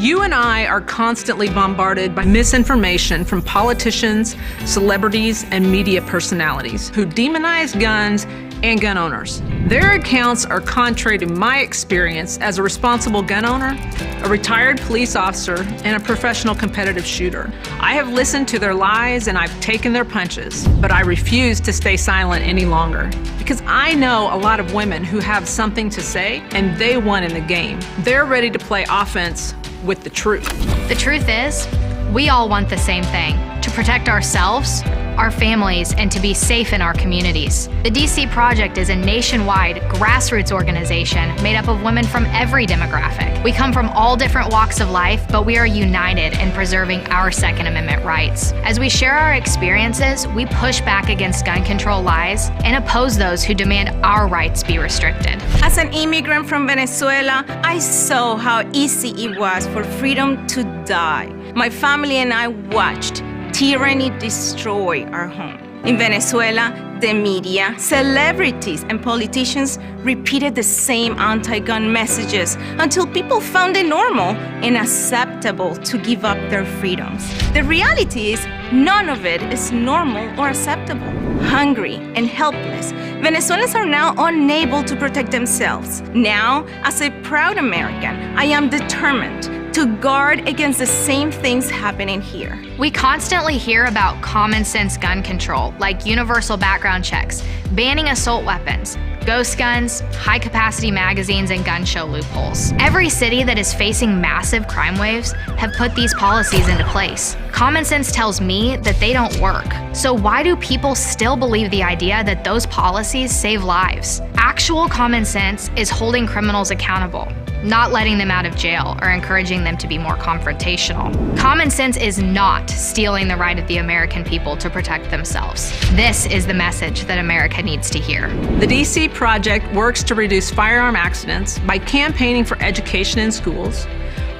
You and I are constantly bombarded by misinformation from politicians, celebrities, and media personalities who demonize guns and gun owners. Their accounts are contrary to my experience as a responsible gun owner, a retired police officer, and a professional competitive shooter. I have listened to their lies and I've taken their punches, but I refuse to stay silent any longer because I know a lot of women who have something to say and they won in the game. They're ready to play offense with the truth. The truth is, we all want the same thing: to protect ourselves, our families, and to be safe in our communities. The DC Project is a nationwide grassroots organization made up of women from every demographic. We come from all different walks of life, but we are united in preserving our Second Amendment rights. As we share our experiences, we push back against gun control lies and oppose those who demand our rights be restricted. As an immigrant from Venezuela, I saw how easy it was for freedom to die. My family and I watched tyranny destroy our home. In Venezuela, the media, celebrities, and politicians repeated the same anti-gun messages until people found it normal and acceptable to give up their freedoms. The reality is, none of it is normal or acceptable. Hungry and helpless, Venezuelans are now unable to protect themselves. Now, as a proud American, I am determined to guard against the same things happening here. We constantly hear about common sense gun control, like universal background checks, banning assault weapons, ghost guns, high-capacity magazines, and gun show loopholes. Every city that is facing massive crime waves have put these policies into place. Common sense tells me that they don't work. So why do people still believe the idea that those policies save lives? Actual common sense is holding criminals accountable, not letting them out of jail or encouraging them to be more confrontational. Common sense is not stealing the right of the American people to protect themselves. This is the message that America needs to hear. The DC Project works to reduce firearm accidents by campaigning for education in schools.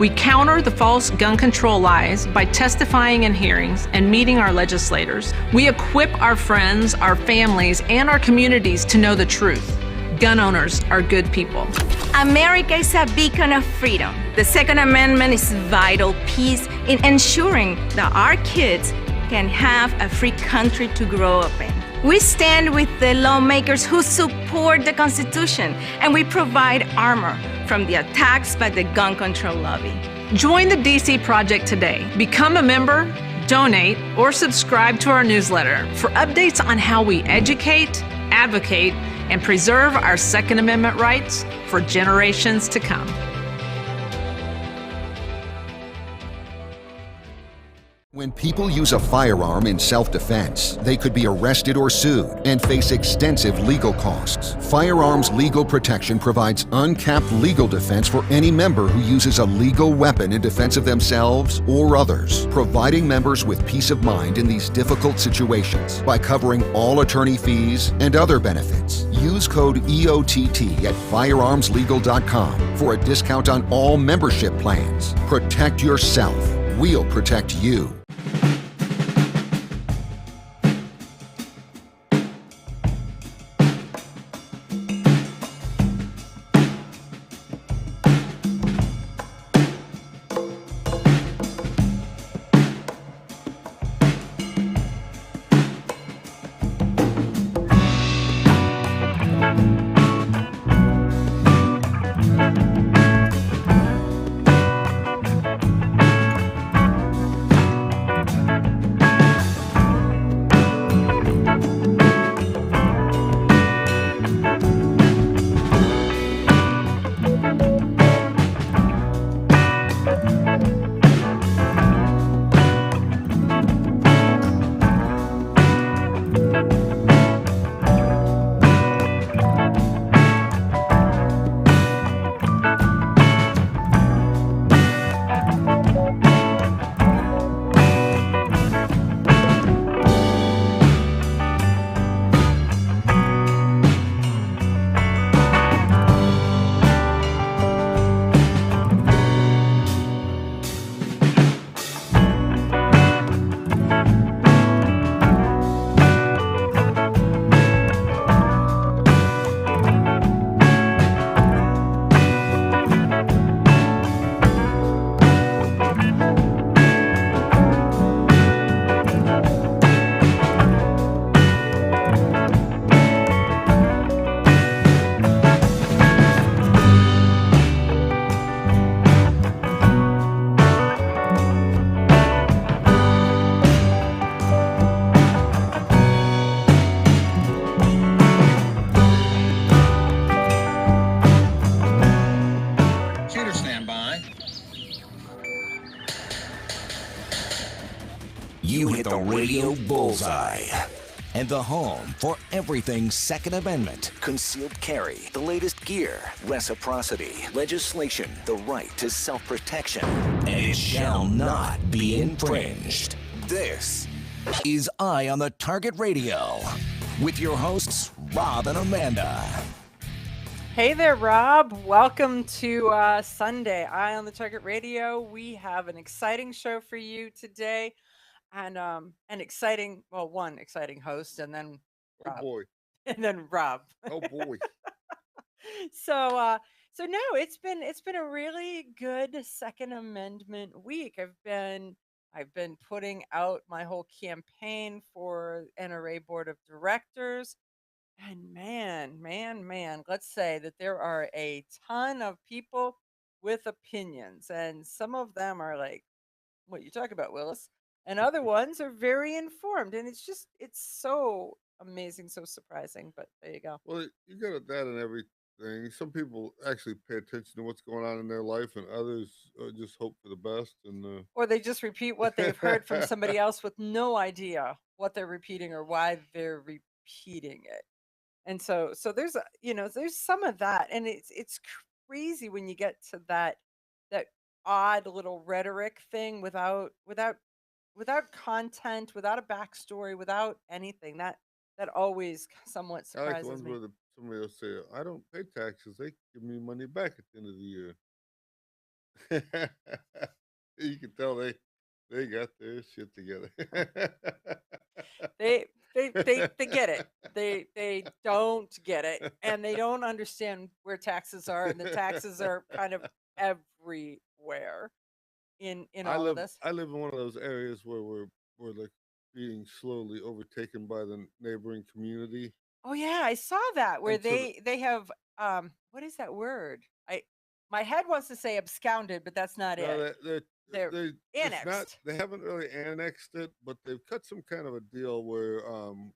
We counter the false gun control lies by testifying in hearings and meeting our legislators. We equip our friends, our families, and our communities to know the truth. Gun owners are good people. America is a beacon of freedom. The Second Amendment is vital piece in ensuring that our kids can have a free country to grow up in. We stand with the lawmakers who support the Constitution, and we provide armor from the attacks by the gun control lobby. Join the DC Project today. Become a member, donate, or subscribe to our newsletter for updates on how we educate, advocate, and preserve our Second Amendment rights for generations to come. When people use a firearm in self-defense, they could be arrested or sued and face extensive legal costs. Firearms Legal Protection provides uncapped legal defense for any member who uses a legal weapon in defense of themselves or others, providing members with peace of mind in these difficult situations by covering all attorney fees and other benefits. Use code EOTT at firearmslegal.com for a discount on all membership plans. Protect yourself. We'll protect you. Radio Bullseye. And the home for everything Second Amendment, concealed carry, the latest gear, reciprocity, legislation, the right to self-protection. And it shall not be infringed. This is Eye on the Target Radio with your hosts, Rob and Amanda. Hey there, Rob. Welcome to Sunday, Eye on the Target Radio. We have an exciting show for you today, and one exciting host, and then Rob. Oh boy. And then Rob. Oh boy. So no, it's been a really good Second Amendment week. I've been putting out my whole campaign for NRA Board of Directors. And man, let's say that there are a ton of people with opinions, and some of them are like, what you talk about, Willis, and other ones are very informed, and it's so amazing, so surprising. But there you go. Well, you got that in everything. Some people actually pay attention to what's going on in their life, and others just hope for the best. And Or they just repeat what they've heard from somebody else with no idea what they're repeating or why they're repeating it. And so there's there's some of that, and it's crazy when you get to that odd little rhetoric thing without content, without a backstory, without anything. That always somewhat I like the surprises ones me. where somebody will say, "I don't pay taxes; they give me money back at the end of the year." You can tell they got their shit together. They get it. They don't get it, and they don't understand where taxes are, and the taxes are kind of everywhere in all of this. I live in one of those areas where we're like being slowly overtaken by the neighboring community. Oh yeah, I saw that where And so they have what is that word? My head wants to say absconded, but that's not no, it. They're it's not. annexed. They haven't really annexed it, but they've cut some kind of a deal where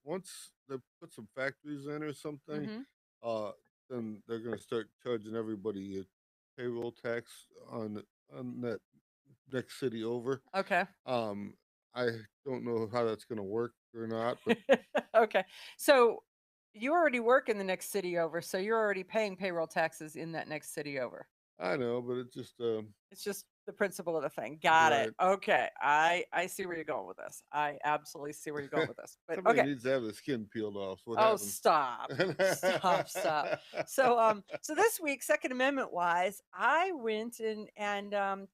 once they put some factories in or something, Hmm. uh, then they're going to start charging everybody a payroll tax on that next city over. Okay. Um, I don't know how that's going to work or not, but Okay. So you already work in the next city over, so you're already paying payroll taxes in that next city over. I know. But it's just It's just the principle of the thing. Got it. right. Okay. I see where you're going with this. I absolutely see where you're going with this. But Somebody okay. needs to have the skin peeled off. What Oh, happened? stop. Stop. So this week, Second Amendment wise, I went and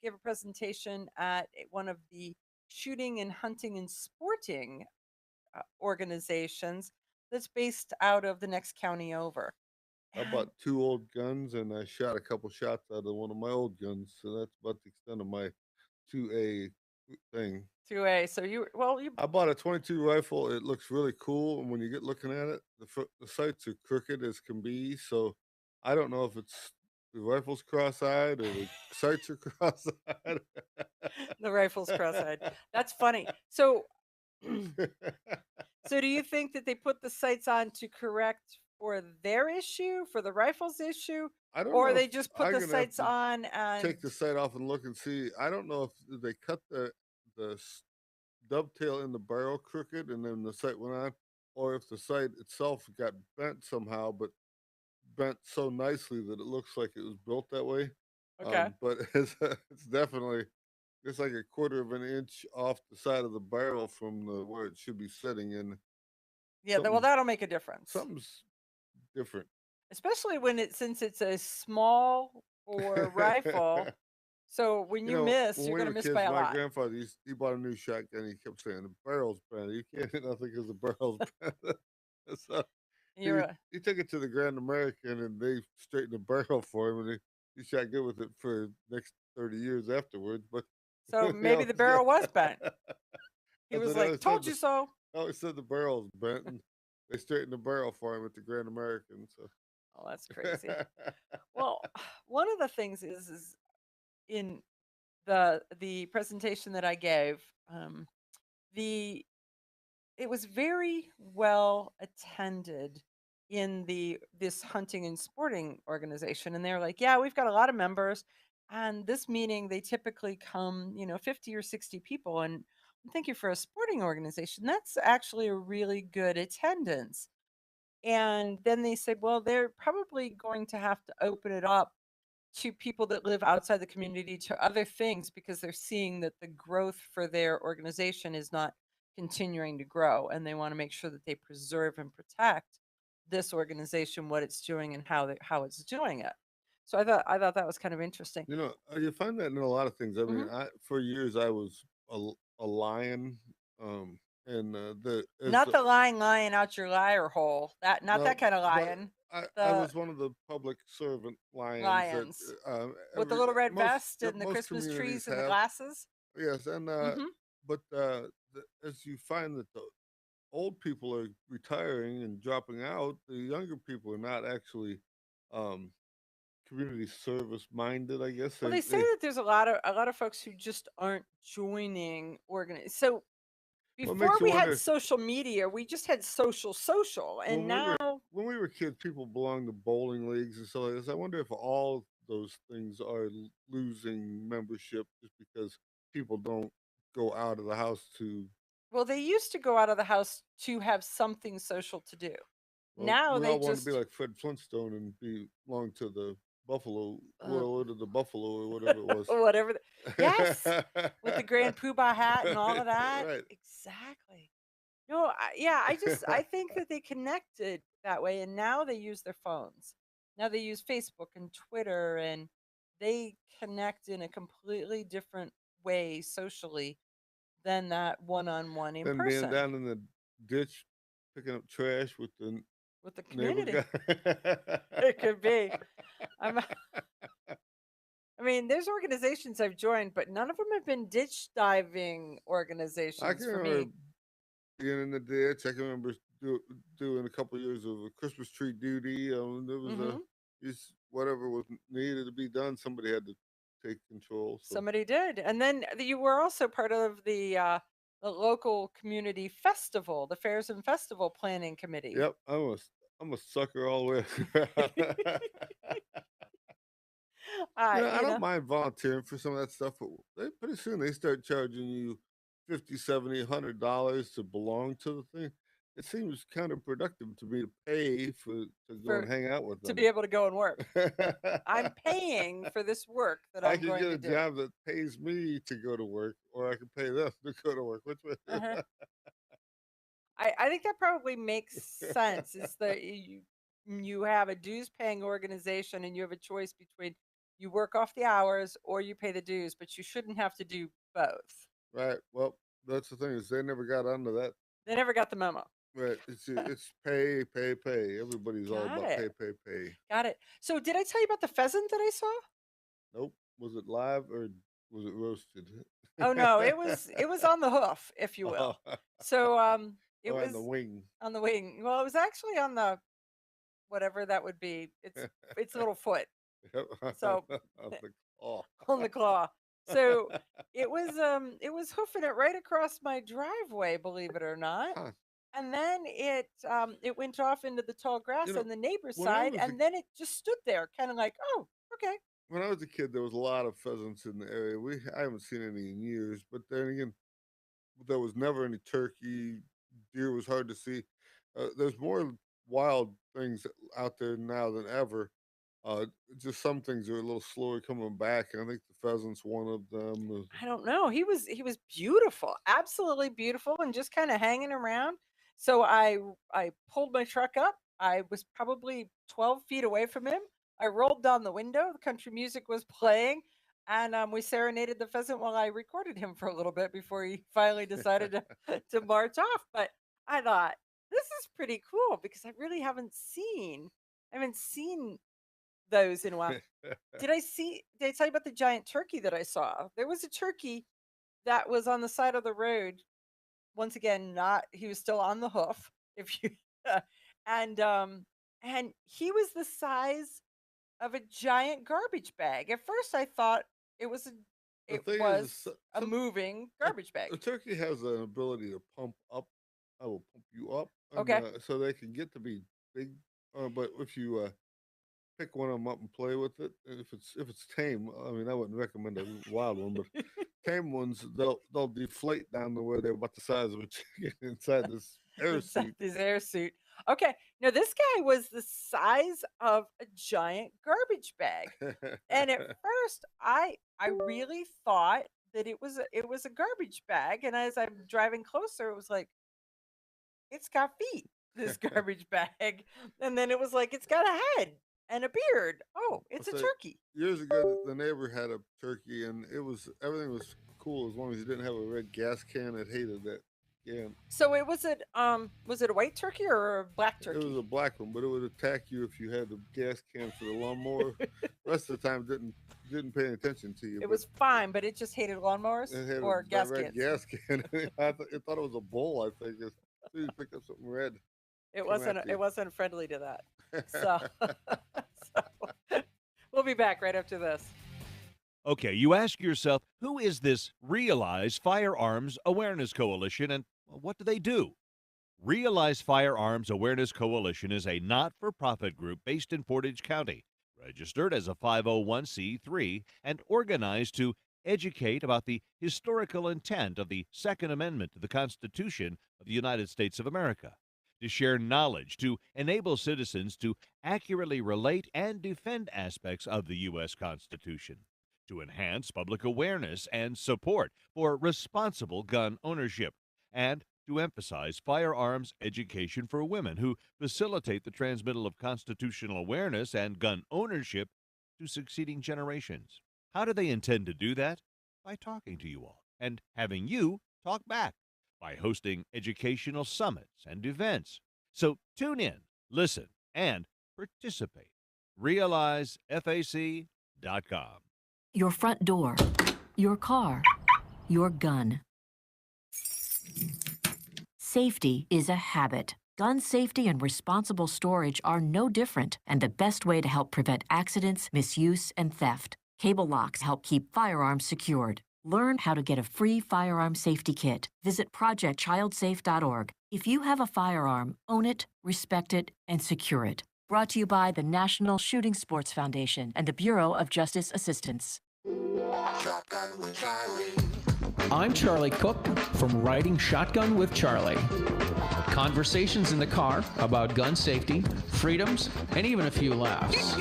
gave a presentation at one of the shooting and hunting and sporting organizations that's based out of the next county over. I And bought 2 old guns and I shot a couple shots out of one of my old guns. So that's about the extent of my 2A thing. 2A. So you I bought a 22 rifle. It looks really cool, and when you get looking at it, the sights are crooked as can be. So I don't know if it's the rifle's cross-eyed or the sights are cross-eyed. the rifle's cross-eyed. That's funny. So So do you think that they put the sights on to correct for their issue, for the rifle's issue, I don't know or they if just put I'm the gonna have sights to on and take the sight off and look and see. I don't know if they cut the dovetail in the barrel crooked and then the sight went on, or if the sight itself got bent somehow, but bent so nicely that it looks like it was built that way. okay. But it's definitely it's like a quarter of an inch off the side of the barrel from where it should be sitting, and Yeah, well something's that'll make a difference. something's different. Especially since it's a small or rifle. So when you miss, When you're we gonna were miss kids, by a my lot. grandfather he bought a new shotgun. He kept saying the barrel's bent. You can't hit nothing because the barrel's bent. So You're he took it to the Grand American and they straightened the barrel for him, and he shot good with it for the next 30 years afterwards. But so he maybe the always barrel was bent. He That's was what I like, always "Told you so." said the barrel's bent, and they straightened the barrel for him at the Grand American. So Oh, that's crazy. Well, one of the things is in the presentation that I gave, the it was very well attended in this hunting and sporting organization, and they're like, yeah, we've got a lot of members, and this meeting they typically come 50 or 60 people, and thank you for a sporting organization. That's actually a really good attendance. And then they said, well, they're probably going to have to open it up to people that live outside the community to other things because they're seeing that the growth for their organization is not continuing to grow. And they want to make sure that they preserve and protect this organization, what it's doing and how it's doing it. So I thought that was kind of interesting. You find that in a lot of things. I mean, Mhm. for years I was a lion, and the as Not the the lying out your liar hole. That not no, that kind of but lion. I The was one of the public servant lions that lions with the little red most vest and the most Christmas communities trees and the have. glasses. Yes, and Mhm. but as you find that the old people are retiring and dropping out, the younger people are not actually um, community service minded. I guess Well, they say they that there's a lot of folks who just aren't joining so what before makes you we had wonder. social media, we just had social, and When we were now when we were kids, people belonged to bowling leagues and stuff like this. I wonder if all those things are losing membership just because people don't go out of the house to. well, they used to go out of the house to have something social to do. Well, Now we they all want to be just like Fred Flintstone and belong to the Buffalo uh, World of the Buffalo or whatever it was. whatever. Yes, with the grand poobah hat and all of that. Right. Exactly. No, yeah, I think that they connected that way, and now they use their phones. Now they use Facebook and Twitter, and they connect in a completely different way socially than that one-on-one in Then being person down in the ditch picking up trash with the with the neighbor community. guy. It could be. I'm, I mean, there's organizations I've joined, but none of them have been ditch diving I organizations can for remember me. being in the ditch. I can remember doing a couple years of a Christmas tree duty. There was Hmm. just whatever was needed to be done. Somebody had to take control. So, Somebody did. And then you were also part of the local community festival, the Fairs and Festival Planning Committee. yep, I'm a sucker all the way around. I You don't know, mind volunteering for some of that stuff, but pretty soon they start charging you 50, 70, $100 to belong to the thing. It seems counterproductive to me to pay to go and for hang out with to them. be able to go and work. I'm paying for this work that I I'm could going get to a do. job that pays me to go to work, or I could pay them to go to work. Which way? Uh-huh. I think that probably makes sense. Is that you have a dues paying organization and you have a choice between you work off the hours or you pay the dues, but you shouldn't have to do both. Right. Well, that's the thing is they never got onto that. They never got the memo. Right. It's pay, pay, pay. Everybody's all Got about pay, it. pay, pay. Got it. So did I tell you about the pheasant that I saw? Nope. Was it live or was it roasted? Oh no, it was on the hoof, if you Oh, will. So it or on the was wing. on the wing. Well, it was actually on the whatever that would be. It's little foot. Yep, So on the claw. on the claw. So it was hoofing it right across my driveway, believe it or not. Huh. And then it went off into the tall You grass know, on the neighbor's when I side, was a and then it just stood there, kind of like, oh, okay. when I was a kid, there was a lot of pheasants in the area. I haven't seen any in years, but then again, there was never any turkey. Deer was hard to see. There's more wild things out there now than ever. Just some things are a little slower coming back, and I think the pheasant's one of them. I don't know. He was beautiful, absolutely beautiful, and just kind of hanging around. So I pulled my truck up. I was probably 12 feet away from him. I rolled down the window. The country music was playing, and we serenaded the pheasant while I recorded him for a little bit before he finally decided to march off. But I thought this is pretty cool because I haven't seen those in a while. Did I tell you about the giant turkey that I saw? There was a turkey that was on the side of the road. Once again, not he was still on the hoof. If you and and he was the size of a giant garbage bag. At first I thought it was a The it thing is was a some moving a, garbage bag. a turkey has an ability to pump up. I will pump you up, and Okay. so they can get to be big. But if you pick one of them up and play with it, if it's tame, I mean, I wouldn't recommend a wild one, but tame ones, they'll deflate down to where they're about the size of a chicken inside this air suit. His air suit. Okay, now this guy was the size of a giant garbage bag, and at first, I really thought that it was a garbage bag, and as I'm driving closer, it was like it's got feet. This garbage bag, and then it was like it's got a head and a beard. Oh, it's a So turkey. years ago, the neighbor had a turkey, and everything was cool as long as he didn't have a red gas can. It hated that can. So it was it a white turkey or a black It was turkey? a black one, but it would attack you if you had the gas can for the lawnmower. Rest of the time, didn't pay attention to you. It But was fine, but it just hated lawnmowers it had or that gas red cans. gas can. It thought it was a bull. I think as soon as you picked up something red, It come at you. wasn't friendly to that. So, so we'll be back right after this. Okay, you ask yourself, who is this Realize Firearms Awareness Coalition and what do they do? Realize Firearms Awareness Coalition is a not-for-profit group based in Portage County, registered as a 501c3 and organized to educate about the historical intent of the Second Amendment to the Constitution of the United States of America, to share knowledge, to enable citizens to accurately relate and defend aspects of the U.S. Constitution, to enhance public awareness and support for responsible gun ownership, and to emphasize firearms education for women who facilitate the transmittal of constitutional awareness and gun ownership to succeeding generations. How do they intend to do that? By talking to you all and having you talk back, by hosting educational summits and events. So tune in, listen, and participate. RealizeFAC.com. Your front door, your car, your gun. Safety is a habit. Gun safety and responsible storage are no different, and the best way to help prevent accidents, misuse, and theft. Cable locks help keep firearms secured. Learn how to get a free firearm safety kit. Visit projectchildsafe.org. If you have a firearm, own it, respect it, and secure it. Brought to you by the National Shooting Sports Foundation and the Bureau of Justice Assistance. I'm Charlie Cook from Riding Shotgun with Charlie. Conversations in the car about gun safety, freedoms, and even a few laughs.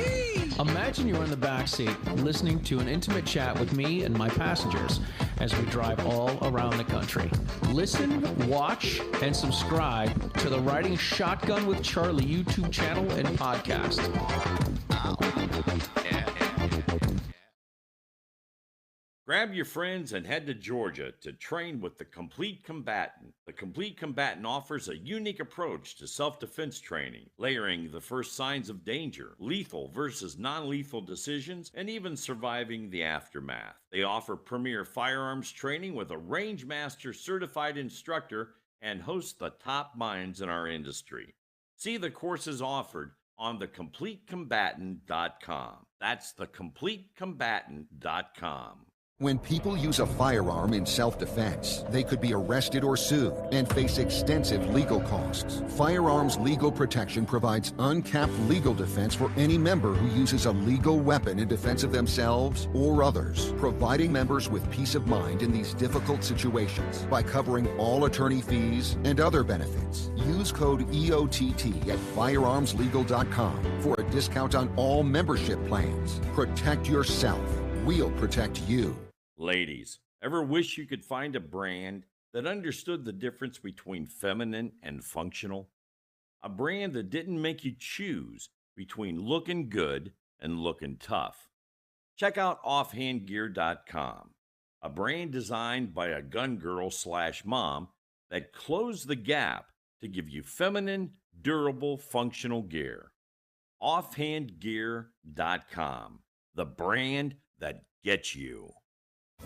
Imagine you're in the back seat listening to an intimate chat with me and my passengers as we drive all around the country. Listen, watch, and subscribe to the Riding Shotgun with Charlie YouTube channel and podcast. Grab your friends and head to Georgia to train with the Complete Combatant. The Complete Combatant offers a unique approach to self-defense training, layering the first signs of danger, lethal versus non-lethal decisions, and even surviving the aftermath. They offer premier firearms training with a range master certified instructor and host the top minds in our industry. See the courses offered on thecompletecombatant.com. That's thecompletecombatant.com. When people use a firearm in self-defense, they could be arrested or sued and face extensive legal costs. Firearms Legal Protection provides uncapped legal defense for any member who uses a legal weapon in defense of themselves or others, providing members with peace of mind in these difficult situations by covering all attorney fees and other benefits. Use code EOTT at firearmslegal.com for a discount on all membership plans. Protect yourself. We'll protect you. Ladies, ever wish you could find a brand that understood the difference between feminine and functional? A brand that didn't make you choose between looking good and looking tough. Check out offhandgear.com, a brand designed by a gun girl / mom that closed the gap to give you feminine, durable, functional gear. Offhandgear.com, the brand that gets you.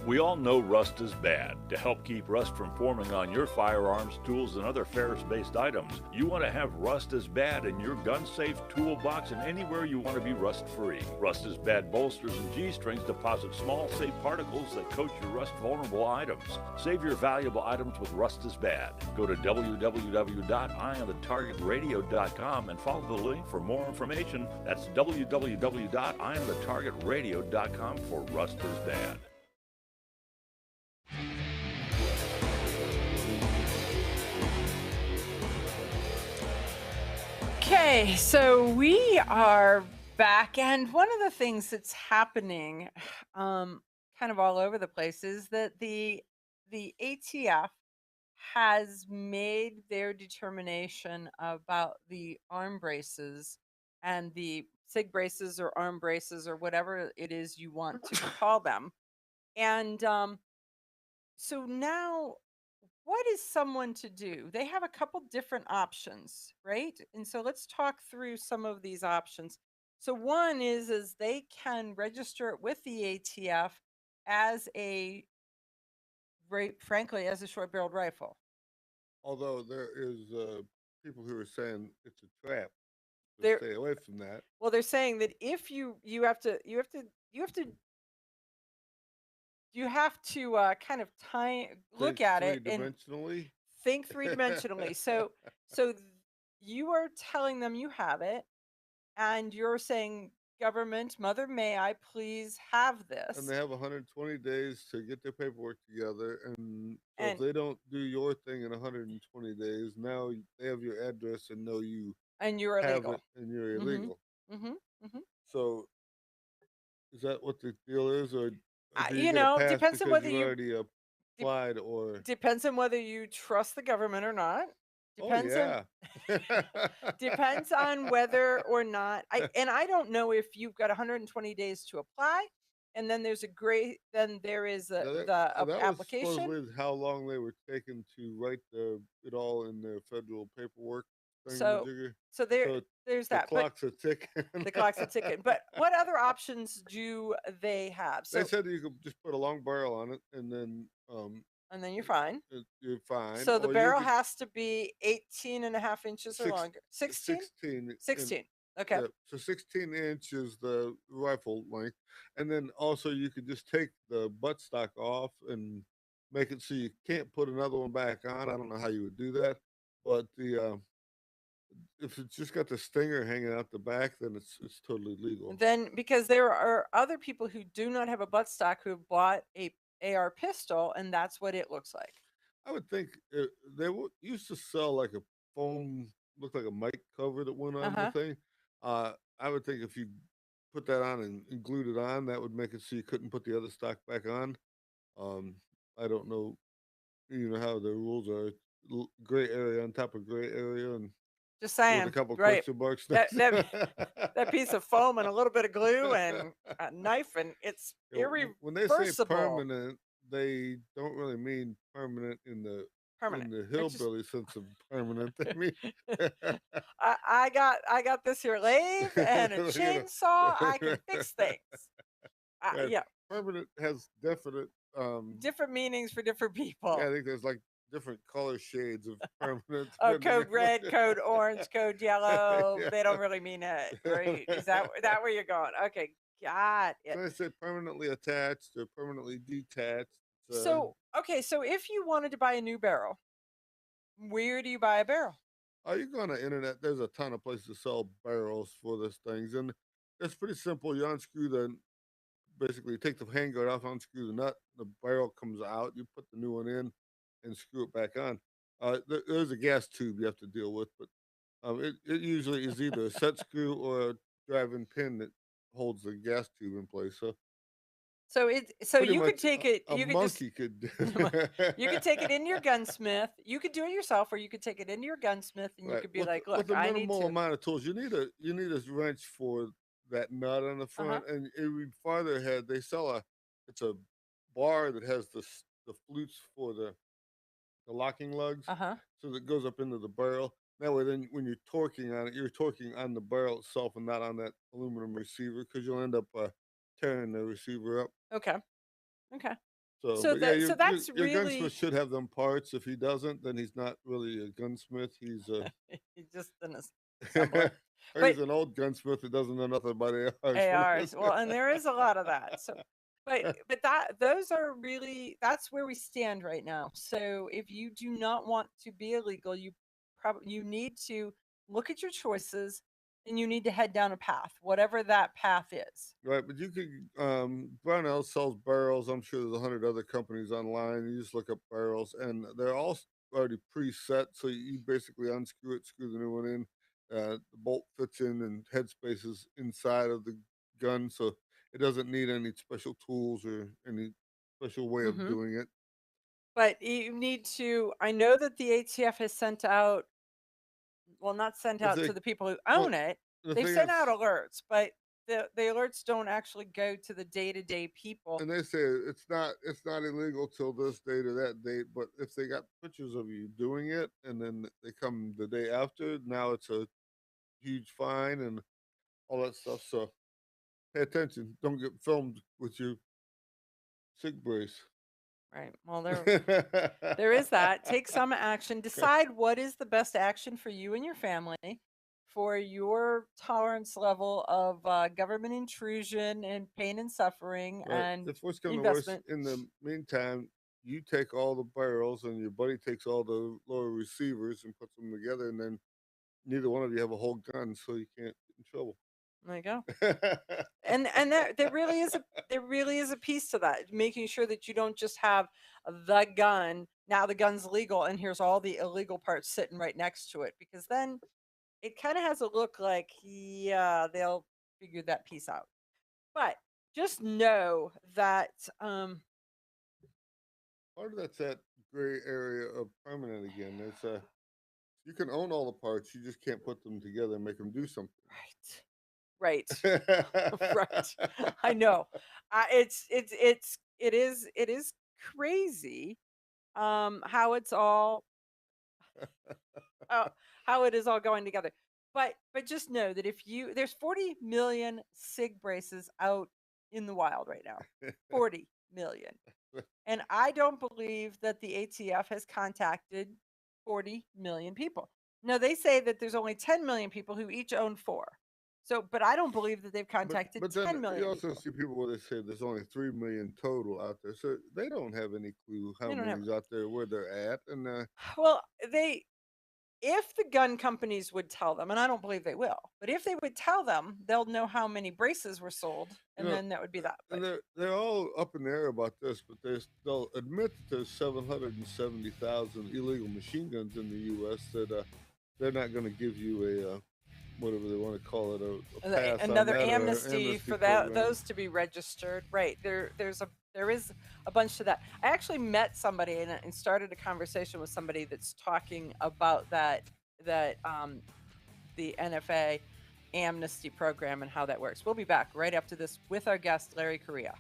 We all know rust is bad. To help keep rust from forming on your firearms, tools, and other ferrous-based items, you want to have Rust is Bad in your gun-safe toolbox and anywhere you want to be rust-free. Rust is Bad bolsters and G-strings deposit small, safe particles that coat your rust-vulnerable items. Save your valuable items with Rust is Bad. Go to www.eyeonthetargetradio.com and follow the link for more information. That's www.eyeonthetargetradio.com for Rust is Bad. Okay, so we are back, and one of the things that's happening, kind of all over the place, is that the ATF has made their determination about the arm braces and the SIG braces or arm braces or whatever it is you want to call them, and so now what is someone to do? They have a couple different options, right? And so let's talk through some of these options. So one is they can register it with the ATF as a frankly as a short-barreled rifle. Although there is people who are saying it's a trap to They're stay away from that. well, they're saying that if you have to you have to kind of look Think at three it and dimensionally. think three-dimensionally. You are telling them you have it, and you're saying, "Government, mother, may I please have And this?" they have 120 days to get their paperwork together. And so if And they don't do your thing in 120 days, now they have your address and know you you're have it illegal. and you're Mhm. illegal. Mhm. Mhm. So is that what the deal is, or do you get a It pass depends on because whether you you already de- applied, or depends on whether you trust the government or not. oh Depends on yeah. depends on whether or not I don't know if you've got 120 days to apply, and then there is Now the that was application. supposedly how long they were taking to write it all in their federal paperwork So thingamajigger. so So there's the that. But clocks are ticking. the clock's a ticking. But what other options do they have? They So said you could just put a long barrel on it, and then and then you're fine. you're fine. So the Or you barrel could has to be 18 and a half inches or six, longer. 16? 16 and 16. Okay. yeah, so 16 inch is the rifle length, and then also you could just take the buttstock off and make it so you can't put another one back on. I don't know how you would do that, but the if it's just got the stinger hanging out the back, then it's totally legal. Then because there are other people who do not have a buttstock who have bought a AR pistol, and that's what it looks like. I would think they used to sell like a foam, looked like a mic cover that went on the Uh-huh. thing. I would think if you put that on and glued it on, that would make it so you couldn't put the other stock back on. Um, I don't know, how the rules are. Gray area on top of gray area, and Just with a saying. couple Right. question marks That next that to that piece of foam and a little bit of glue and a knife, and it's When they say irreversible. permanent, they don't really mean permanent in the Permanent. It's just hillbilly sense of permanent. They mean I got this here lathe and a you know, chainsaw. I can fix things. right. Yeah, Permanent has definite. different meanings for different Yeah, people. I think there's like different color shades of permanent Oh, depending code on red, code orange, code yellow. yeah. They don't really mean it, right? Is that where you're going? Okay, got it. So I say permanently attached or permanently detached. So if you wanted to buy a new barrel, where do you buy a barrel? You go on the internet. There's a ton of places to sell barrels for these things, and it's pretty simple. You unscrew basically take the handguard off, unscrew the nut, the barrel comes out. You put the new one in, and screw it back on. There's a gas tube you have to deal with, but it usually is either a set screw or a driving pin that holds the gas tube in place. So So pretty you could much take it. a You could just monkey could do. you could take it into your gunsmith. You could do it yourself, or you could take it into your gunsmith, and you Right. could be like, With "Look, a I need minimal to." amount of tools, you need a wrench for that nut on the Uh huh. front, and even farther ahead, they sell it's a bar that has the flutes for the locking lugs, Uh huh. so that goes up into the barrel. That way, then when you're torquing on it, you're torquing on the barrel itself and not on that aluminum receiver, because you'll end up tearing the receiver up. Okay. Okay. So, So but yeah, that so that's your gunsmith really should have them parts. If he doesn't, then he's not really a gunsmith. He's a just an assembler. or But he's an old gunsmith that doesn't know nothing about ARs. ARs. Well, and there is a lot of that. So, but those are really that's where we stand right now. So if you do not want to be illegal, you need to look at your choices, and you need to head down a path, whatever that path is. Right, but you could Brownell sells barrels. I'm sure there's 100 other companies online. You just look up barrels, and they're all already preset. So you basically unscrew it, screw the new one in, the bolt fits in and headspace is inside of the gun, so it doesn't need any special tools or any special way of Hmm. doing it. But you need to. I know that the ATF has sent out, well, not sent If out they to the people who well, own it. the They've thing sent is, out alerts, but the alerts don't actually go to the day-to-day people. and they say it's not illegal till this date or that date, but if they got pictures of you doing it and then they come the day after, now it's a huge fine and all that stuff. So pay attention. Don't get filmed with your sig brace. Right. Well, there is that. Take some action. Decide what is the best action for you and your family for your tolerance level of government intrusion and pain and suffering Right. and If worse come to worse, investment. in the meantime, you take all the barrels and your buddy takes all the lower receivers and puts them together, and then neither one of you have a whole gun, so you can't get in trouble. There you go. And there really is a piece to that, making sure that you don't just have the gun. Now the gun's legal, and here's all the illegal parts sitting right next to it, because then it kind of has a look like, yeah, they'll figure that piece out. But just know that Part of that's that gray area of permanent again. You can own all the parts, you just can't put them together and make them do something. right, right. I know. It is crazy how it's all how it is all going together. But just know that if you there's 40 million SIG braces out in the wild right now. 40 million. And I don't believe that the ATF has contacted 40 million people. Now they say that there's only 10 million people who each own four. So, but I don't believe that they've But contacted but then 10 you million also people. see people where they say there's only 3 million total out there, so they don't have any clue how They don't have. many's out there, where they're at, and Well, if the gun companies would tell them, and I don't believe they will, but if they would tell them, they'll know how many braces were sold, you and know, then that would be that. and But they're all up in the air about this, but they'll admit that there's 770,000 illegal machine guns in the U.S. that they're not going to give you a whatever they want to call it, a pass on another that or amnesty for program. those to be registered, right? There is a bunch to that. I actually met somebody and started a conversation with somebody that's talking about that the NFA amnesty program and how that works. We'll be back right after this with our guest Larry Correia.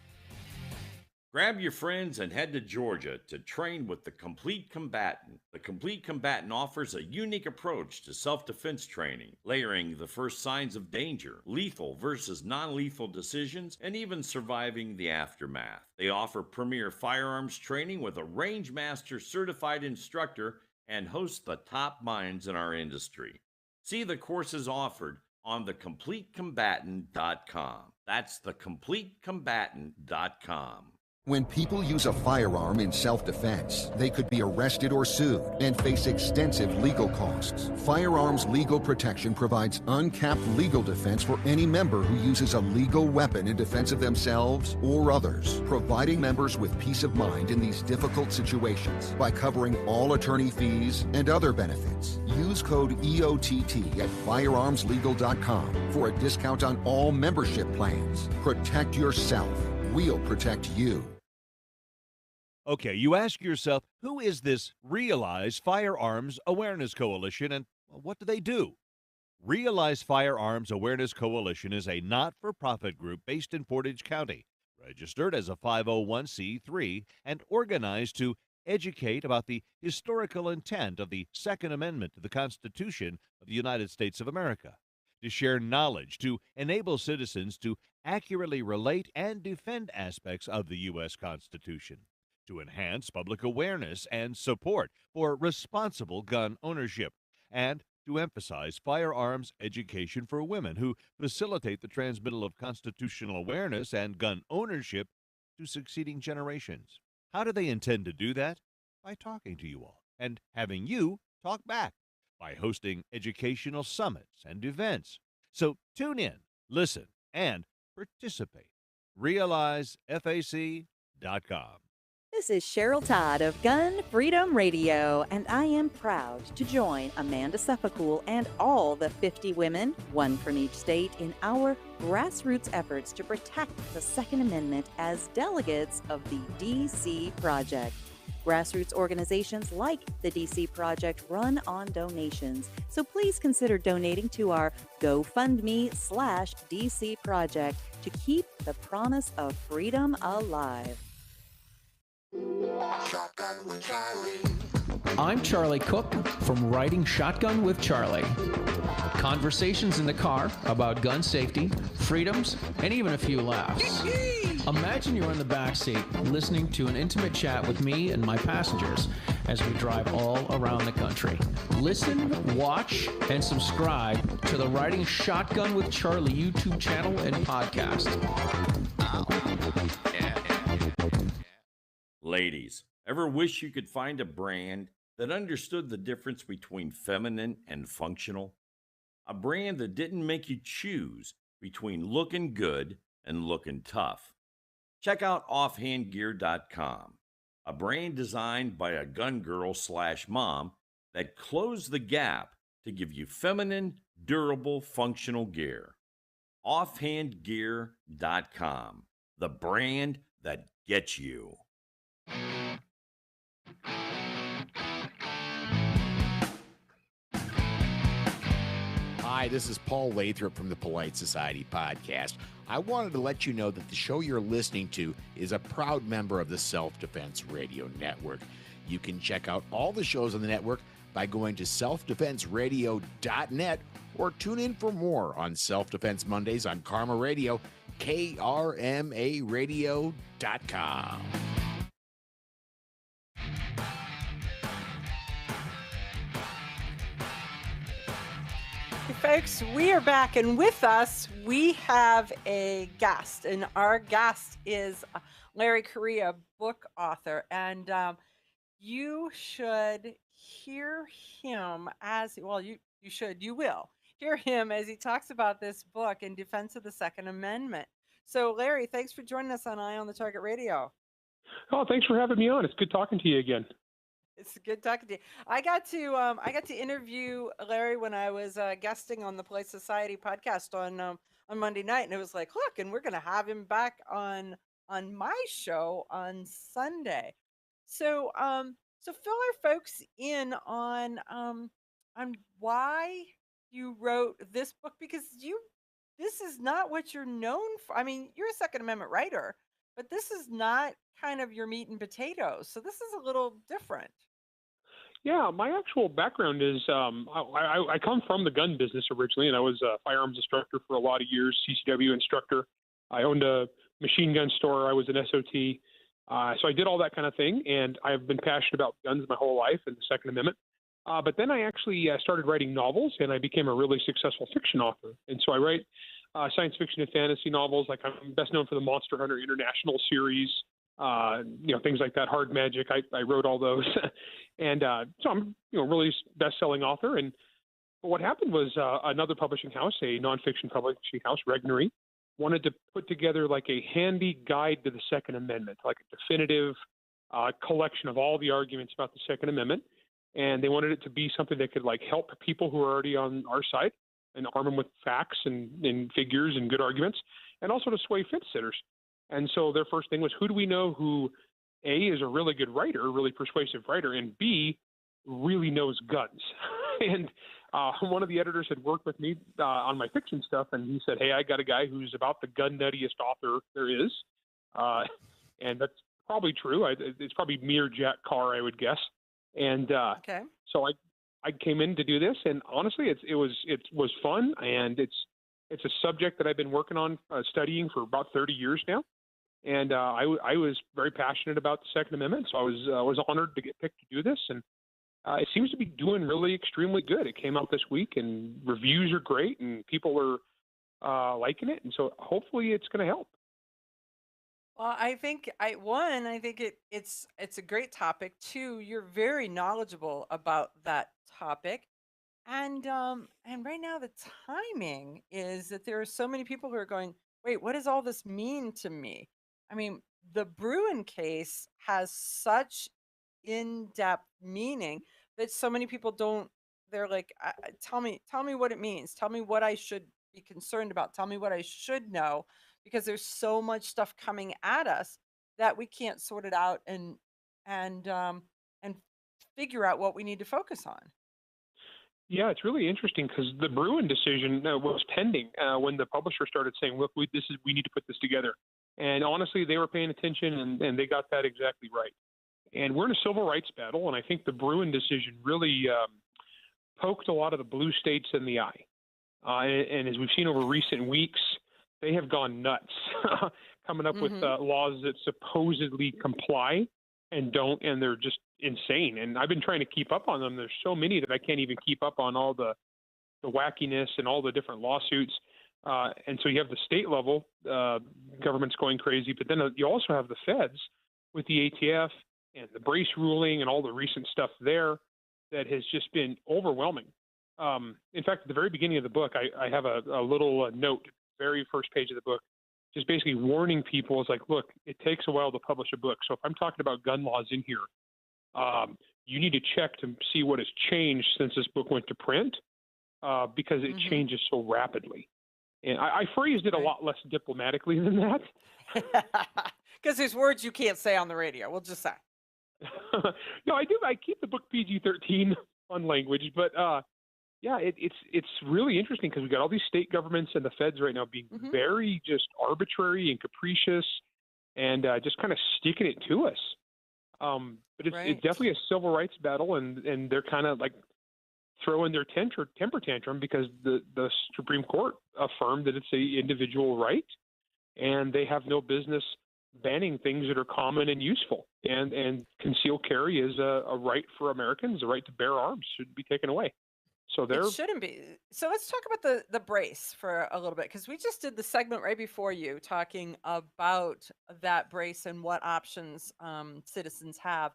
Grab your friends and head to Georgia to train with the Complete Combatant. The Complete Combatant offers a unique approach to self-defense training, layering the first signs of danger, lethal versus non-lethal decisions, and even surviving the aftermath. They offer premier firearms training with a range master certified instructor and host the top minds in our industry. See the courses offered on thecompletecombatant.com. That's thecompletecombatant.com. When people use a firearm in self-defense, they could be arrested or sued and face extensive legal costs. Firearms Legal Protection provides uncapped legal defense for any member who uses a legal weapon in defense of themselves or others, providing members with peace of mind in these difficult situations by covering all attorney fees and other benefits. Use code EOTT at firearmslegal.com for a discount on all membership plans. Protect yourself. We'll protect you. Okay, you ask yourself, who is this Realize Firearms Awareness Coalition and what do they do? Realize Firearms Awareness Coalition is a not-for-profit group based in Portage County, registered as a 501c3 and organized to educate about the historical intent of the Second Amendment to the Constitution of the United States of America, to share knowledge, to enable citizens to accurately relate and defend aspects of the U.S. Constitution, to enhance public awareness and support for responsible gun ownership, and to emphasize firearms education for women who facilitate the transmittal of constitutional awareness and gun ownership to succeeding generations. How do they intend to do that? By talking to you all and having you talk back, by hosting educational summits and events. So tune in, listen, and participate. RealizeFAC.com. This is Cheryl Todd of Gun Freedom Radio, and I am proud to join Amanda Suffolcool and all the 50 women, one from each state, in our grassroots efforts to protect the Second Amendment as delegates of the DC Project. Grassroots organizations like the DC Project run on donations, so please consider donating to our GoFundMe/DC Project to keep the promise of freedom alive. I'm Charlie Cook from Riding Shotgun with Charlie. Conversations in the car about gun safety, freedoms, and even a few laughs. Imagine you're in the back seat listening to an intimate chat with me and my passengers as we drive all around the country. Listen, watch, and subscribe to the Riding Shotgun with Charlie YouTube channel and podcast. Ladies, ever wish you could find a brand that understood the difference between feminine and functional? A brand that didn't make you choose between looking good and looking tough. Check out offhandgear.com, a brand designed by a gun girl/mom that closed the gap to give you feminine, durable, functional gear. Offhandgear.com, the brand that gets you. Hi, this is Paul Lathrop from the Polite Society podcast. I wanted to let you know that the show you're listening to is a proud member of the Self-Defense Radio Network. You can check out all the shows on the network by going to selfdefenseradio.net or tune in for more on Self-Defense Mondays on Karma Radio, krmaradio.com. Folks, we are back, and with us we have a guest, and our guest is Larry Currie, a book author, and you should hear him as well. You will hear him as he talks about this book in defense of the Second Amendment. So, Larry, thanks for joining us on Eye on the Target Radio. Oh, thanks for having me on. It's good talking to you again. It's good talking to you. I got to interview Larry when I was guesting on the Polite Society podcast on Monday night, and it was like, look, and we're going to have him back on my show on Sunday. So so fill our folks in on why you wrote this book, because this is not what you're known for. I mean, you're a Second Amendment writer, but this is not kind of your meat and potatoes. So this is a little different. Yeah, my actual background is I come from the gun business originally, and I was a firearms instructor for a lot of years, CCW instructor. I owned a machine gun store. I was an SOT. So I did all that kind of thing, and I've been passionate about guns my whole life and the Second Amendment. But then I actually started writing novels, and I became a really successful fiction author. And so I write science fiction and fantasy novels. Like, I'm best known for the Monster Hunter International series, things like that. Hard Magic, I wrote all those. And so I'm, really best-selling author. And what happened was another publishing house, a nonfiction publishing house, Regnery, wanted to put together like a handy guide to the Second Amendment, like a definitive collection of all the arguments about the Second Amendment. And they wanted it to be something that could like help people who are already on our side and arm them with facts and figures and good arguments, and also to sway fence sitters. And so their first thing was, who do we know who, A, is a really good writer, a really persuasive writer, and B, really knows guns? And one of the editors had worked with me on my fiction stuff, and he said, hey, I got a guy who's about the gun nuttiest author there is. And that's probably true. It's probably me or Jack Carr, I would guess. And okay. So I came in to do this, and honestly, it was fun, and it's a subject that I've been working on studying for about 30 years now. And I was very passionate about the Second Amendment, so I was honored to get picked to do this, and it seems to be doing really extremely good. It came out this week, and reviews are great, and people are liking it, and so hopefully it's going to help. Well, I think it's a great topic. Two, you're very knowledgeable about that topic, and right now the timing is that there are so many people who are going, wait, what does all this mean to me? I mean, the Bruin case has such in-depth meaning that so many people don't. They're like, tell me what it means. Tell me what I should be concerned about. Tell me what I should know, because there's so much stuff coming at us that we can't sort it out and and figure out what we need to focus on. Yeah, it's really interesting because the Bruin decision was pending when the publisher started saying, "Look, we need to put this together." And honestly, they were paying attention, and they got that exactly right. And we're in a civil rights battle, and I think the Bruin decision really poked a lot of the blue states in the eye. And as we've seen over recent weeks, they have gone nuts, coming up with laws that supposedly comply and don't, and they're just insane. And I've been trying to keep up on them. There's so many that I can't even keep up on all the wackiness and all the different lawsuits. And so you have the state level governments going crazy, but then you also have the feds with the ATF and the brace ruling and all the recent stuff there that has just been overwhelming. In fact, at the very beginning of the book, I have a little note, very first page of the book, just basically warning people. It's like, look, it takes a while to publish a book. So if I'm talking about gun laws in here, you need to check to see what has changed since this book went to print, because it changes so rapidly. And I phrased it a lot less diplomatically than that. Because there's words you can't say on the radio. We'll just say. No, I do. I keep the book PG-13 on language, but yeah, it's really interesting because we got all these state governments and the feds right now being very just arbitrary and capricious, and just kind of sticking it to us. But it's definitely a civil rights battle, and they're kind of like throwing their temper tantrum because the Supreme Court affirmed that it's a individual right, and they have no business banning things that are common and useful. And concealed carry is a right for Americans. The right to bear arms should be taken away. So It shouldn't be. So let's talk about the brace for a little bit, because we just did the segment right before you talking about that brace and what options citizens have.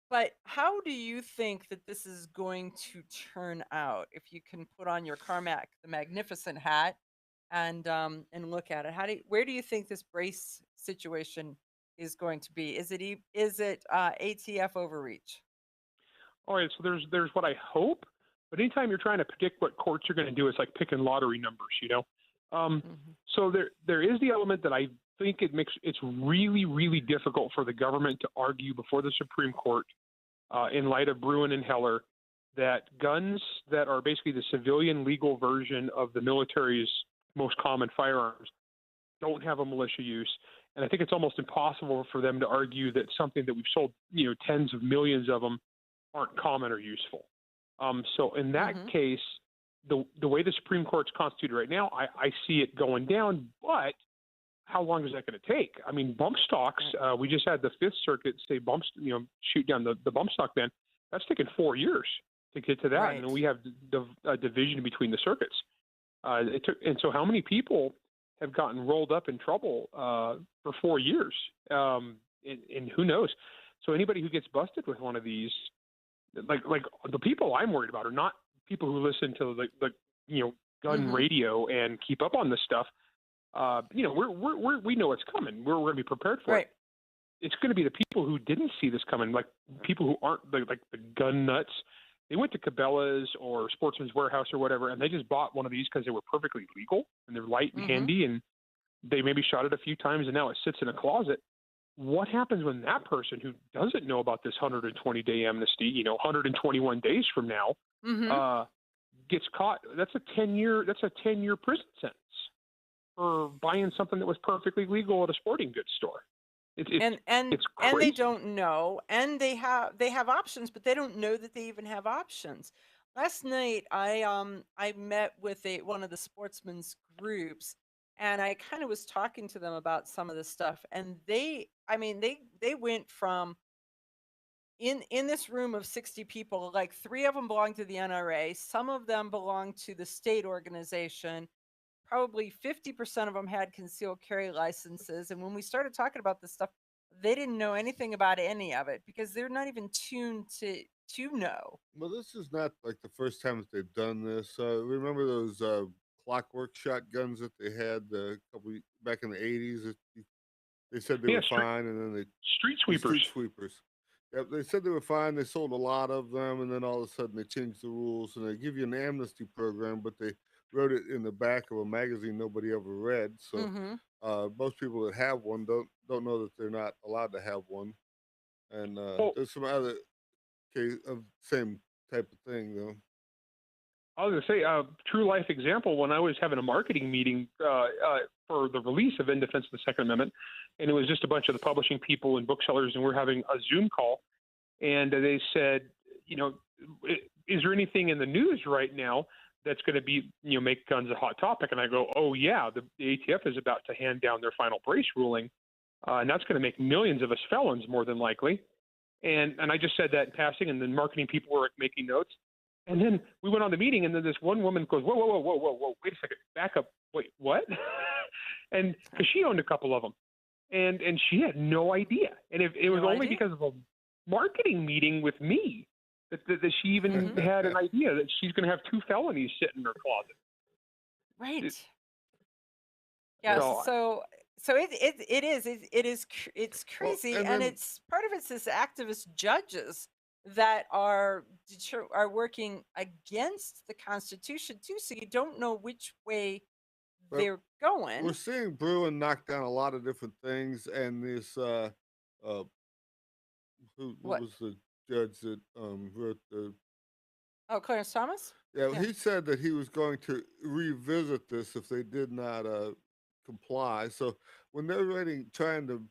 But how do you think that this is going to turn out if you can put on your Carmack the Magnificent hat and look at it? Where do you think this brace situation is going to be? Is it ATF overreach? all right. So there's what I hope, but anytime you're trying to predict what courts are going to do, it's like picking lottery numbers, you know. So there is the element that I think it's really, really difficult for the government to argue before the Supreme Court, in light of Bruin and Heller, that guns that are basically the civilian legal version of the military's most common firearms don't have a militia use. And I think it's almost impossible for them to argue that something that we've sold, tens of millions of them, aren't common or useful. So in that case, the way the Supreme Court's constituted right now, I see it going down. But how long is that going to take? I mean, bump stocks. We just had the Fifth Circuit say shoot down the bump stock ban. That's taken 4 years to get to that, Right. and we have a division between the circuits. And so how many people have gotten rolled up in trouble for 4 years? And who knows? So anybody who gets busted with one of these, like the people I'm worried about are not people who listen to the gun radio and keep up on this stuff. We know what's coming. We're going to be prepared for it. It's going to be the people who didn't see this coming, like people who aren't like the gun nuts. They went to Cabela's or Sportsman's Warehouse or whatever, and they just bought one of these because they were perfectly legal and they're light and handy, and they maybe shot it a few times and now it sits in a closet. What happens when that person who doesn't know about this 120-day amnesty, 121 days from now, gets caught? That's a 10-year prison sentence for buying something that was perfectly legal at a sporting goods store. It's crazy. And they don't know, and they have options, but they don't know that they even have options. Last night, I met with one of the sportsmen's groups, and I kind of was talking to them about some of this stuff, and they went from in this room of 60 people, like 3 of them belong to the NRA, some of them belong to the state organization. Probably 50% of them had concealed carry licenses. And when we started talking about this stuff, they didn't know anything about any of it because they're not even tuned to know. Well, this is not like the first time that they've done this. Remember those clockwork shotguns that they had back in the 80s? they said they Yeah, were fine, and then they street the sweepers. street sweepers. Yep, they said they were fine. They sold a lot of them, and then all of a sudden they changed the rules, and they give you an amnesty program, but they wrote it in the back of a magazine nobody ever read. So Mm-hmm. most people that have one don't know that they're not allowed to have one. And Well, there's some other case of same type of thing though. I was going to say, true life example, when I was having a marketing meeting for the release of In Defense of the Second Amendment, and it was just a bunch of the publishing people and booksellers, and we're having a Zoom call, and they said, is there anything in the news right now that's going to be, make guns a hot topic? And I go, oh yeah, the ATF is about to hand down their final brace ruling, and that's going to make millions of us felons more than likely. And I just said that in passing, and then marketing people were making notes. And then we went on the meeting, and then this one woman goes, whoa, wait a second, back up, wait, what? And because she owned a couple of them, and she had no idea. And it was only because of a marketing meeting with me that she even had an idea that she's going to have 2 felonies sitting in her closet. Right. Yeah. So it's crazy, Well, and it's part of it's this activist judges that are working against the Constitution too. So you don't know which way they're going. We're seeing Bruin knock down a lot of different things, and this who was the judge that wrote the Clarence Thomas? Yeah, he said that he was going to revisit this if they did not comply. So when they're trying to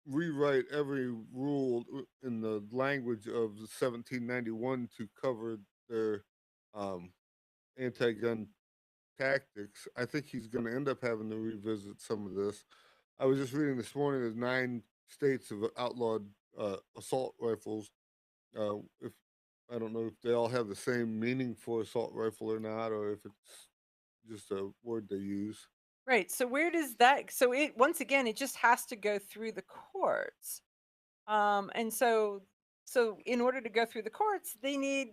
rewrite every rule in the language of 1791 to cover their anti-gun tactics, I think he's going to end up having to revisit some of this. I was just reading this morning that 9 states have outlawed assault rifles. If I don't know if they all have the same meaning for assault rifle or not, or if it's just a word they use. Right. So where does that? So it once again, it just has to go through the courts, and so in order to go through the courts, they need,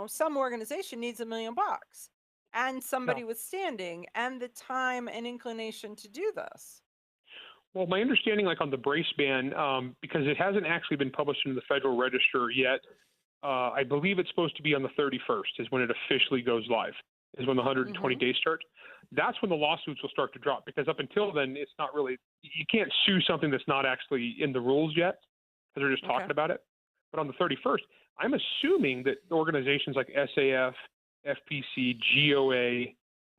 some organization needs $1 million, and somebody with standing, and the time and inclination to do this. Well, my understanding, like on the brace ban, because it hasn't actually been published in the Federal Register yet, I believe it's supposed to be on the 31st is when it officially goes live, is when the 120 days start. That's when the lawsuits will start to drop, because up until then, it's not really, you can't sue something that's not actually in the rules yet, because they're just talking about it. But on the 31st, I'm assuming that organizations like SAF, FPC, GOA,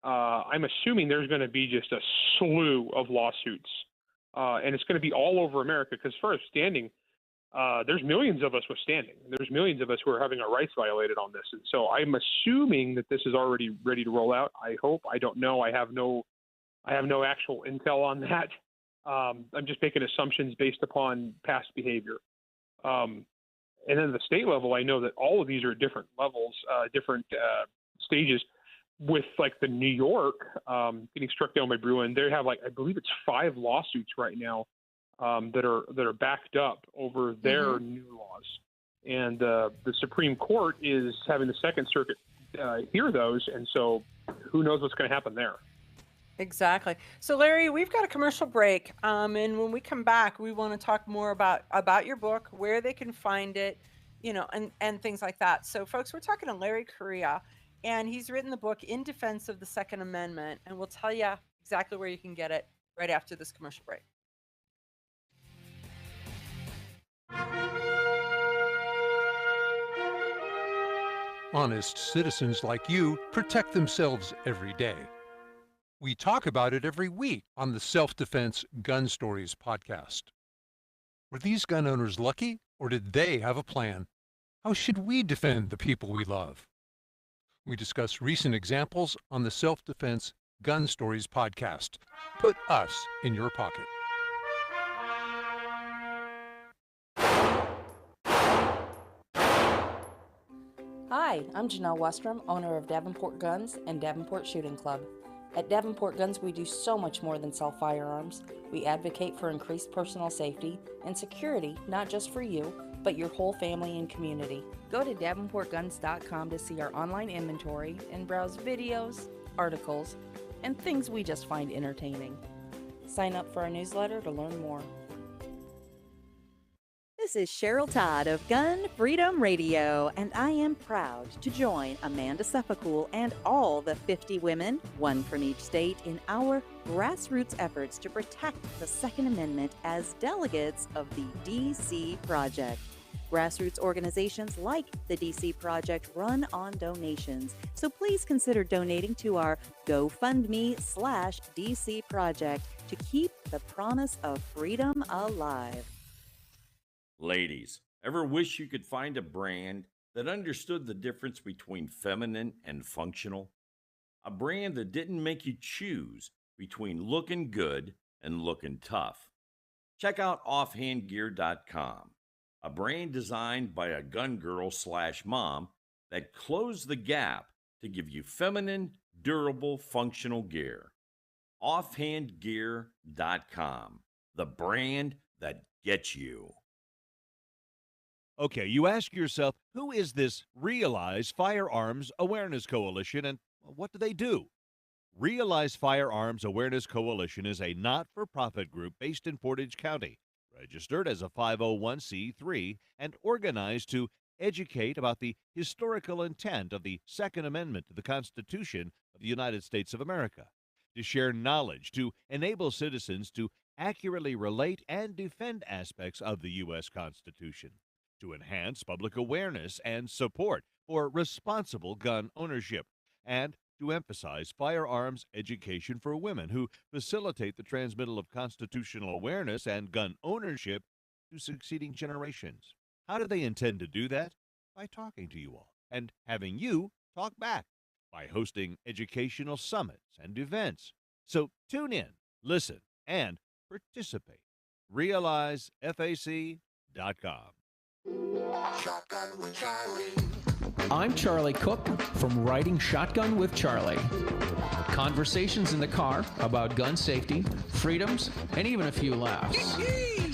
I'm assuming there's going to be just a slew of lawsuits. And it's going to be all over America, because as far as standing, there's millions of us with standing. There's millions of us who are having our rights violated on this. And so I'm assuming that this is already ready to roll out. I hope. I don't know. I have no actual intel on that. I'm just making assumptions based upon past behavior. And then at the state level, I know that all of these are at different levels, different stages. With like the New York getting struck down by Bruin, they have I believe it's 5 lawsuits right now that are backed up over their new laws, and the Supreme Court is having the Second Circuit hear those, and so who knows what's going to happen there. Exactly. So Larry, we've got a commercial break, and when we come back, we want to talk more about your book, where they can find it, and things like that. So folks, we're talking to Larry Currie, and he's written the book In Defense of the Second Amendment, and we'll tell you exactly where you can get it right after this commercial break. Honest citizens like you protect themselves every day. We talk about it every week on the Self-Defense Gun Stories podcast. Were these gun owners lucky, or did they have a plan? How should we defend the people we love? We discuss recent examples on the Self-Defense Gun Stories podcast. Put us in your pocket. Hi, I'm Janelle Westrom, owner of Davenport Guns and Davenport Shooting Club. At Davenport Guns, we do so much more than sell firearms. We advocate for increased personal safety and security, not just for you, but your whole family and community. Go to davenportguns.com to see our online inventory and browse videos, articles, and things we just find entertaining. Sign up for our newsletter to learn more. This is Cheryl Todd of Gun Freedom Radio, and I am proud to join Amanda Suffolk and all the 50 women, one from each state, in our grassroots efforts to protect the Second Amendment as delegates of the DC Project. Grassroots organizations like the DC Project run on donations, so please consider donating to our GoFundMe/DC Project to keep the promise of freedom alive. Ladies, ever wish you could find a brand that understood the difference between feminine and functional? A brand that didn't make you choose between looking good and looking tough? Check out offhandgear.com, a brand designed by a gun girl/mom that closed the gap to give you feminine, durable, functional gear. Offhandgear.com, the brand that gets you. Okay, you ask yourself, who is this Realize Firearms Awareness Coalition and what do they do? Realize Firearms Awareness Coalition is a not-for-profit group based in Portage County, registered as a 501c3 and organized to educate about the historical intent of the Second Amendment to the Constitution of the United States of America, to share knowledge, to enable citizens to accurately relate and defend aspects of the U.S. Constitution, to enhance public awareness and support for responsible gun ownership, and to emphasize firearms education for women who facilitate the transmittal of constitutional awareness and gun ownership to succeeding generations. How do they intend to do that? By talking to you all and having you talk back, by hosting educational summits and events. So tune in, listen, and participate. RealizeFAC.com. Shotgun with Charlie. I'm Charlie Cook from Riding Shotgun with Charlie. Conversations in the car about gun safety, freedoms, and even a few laughs.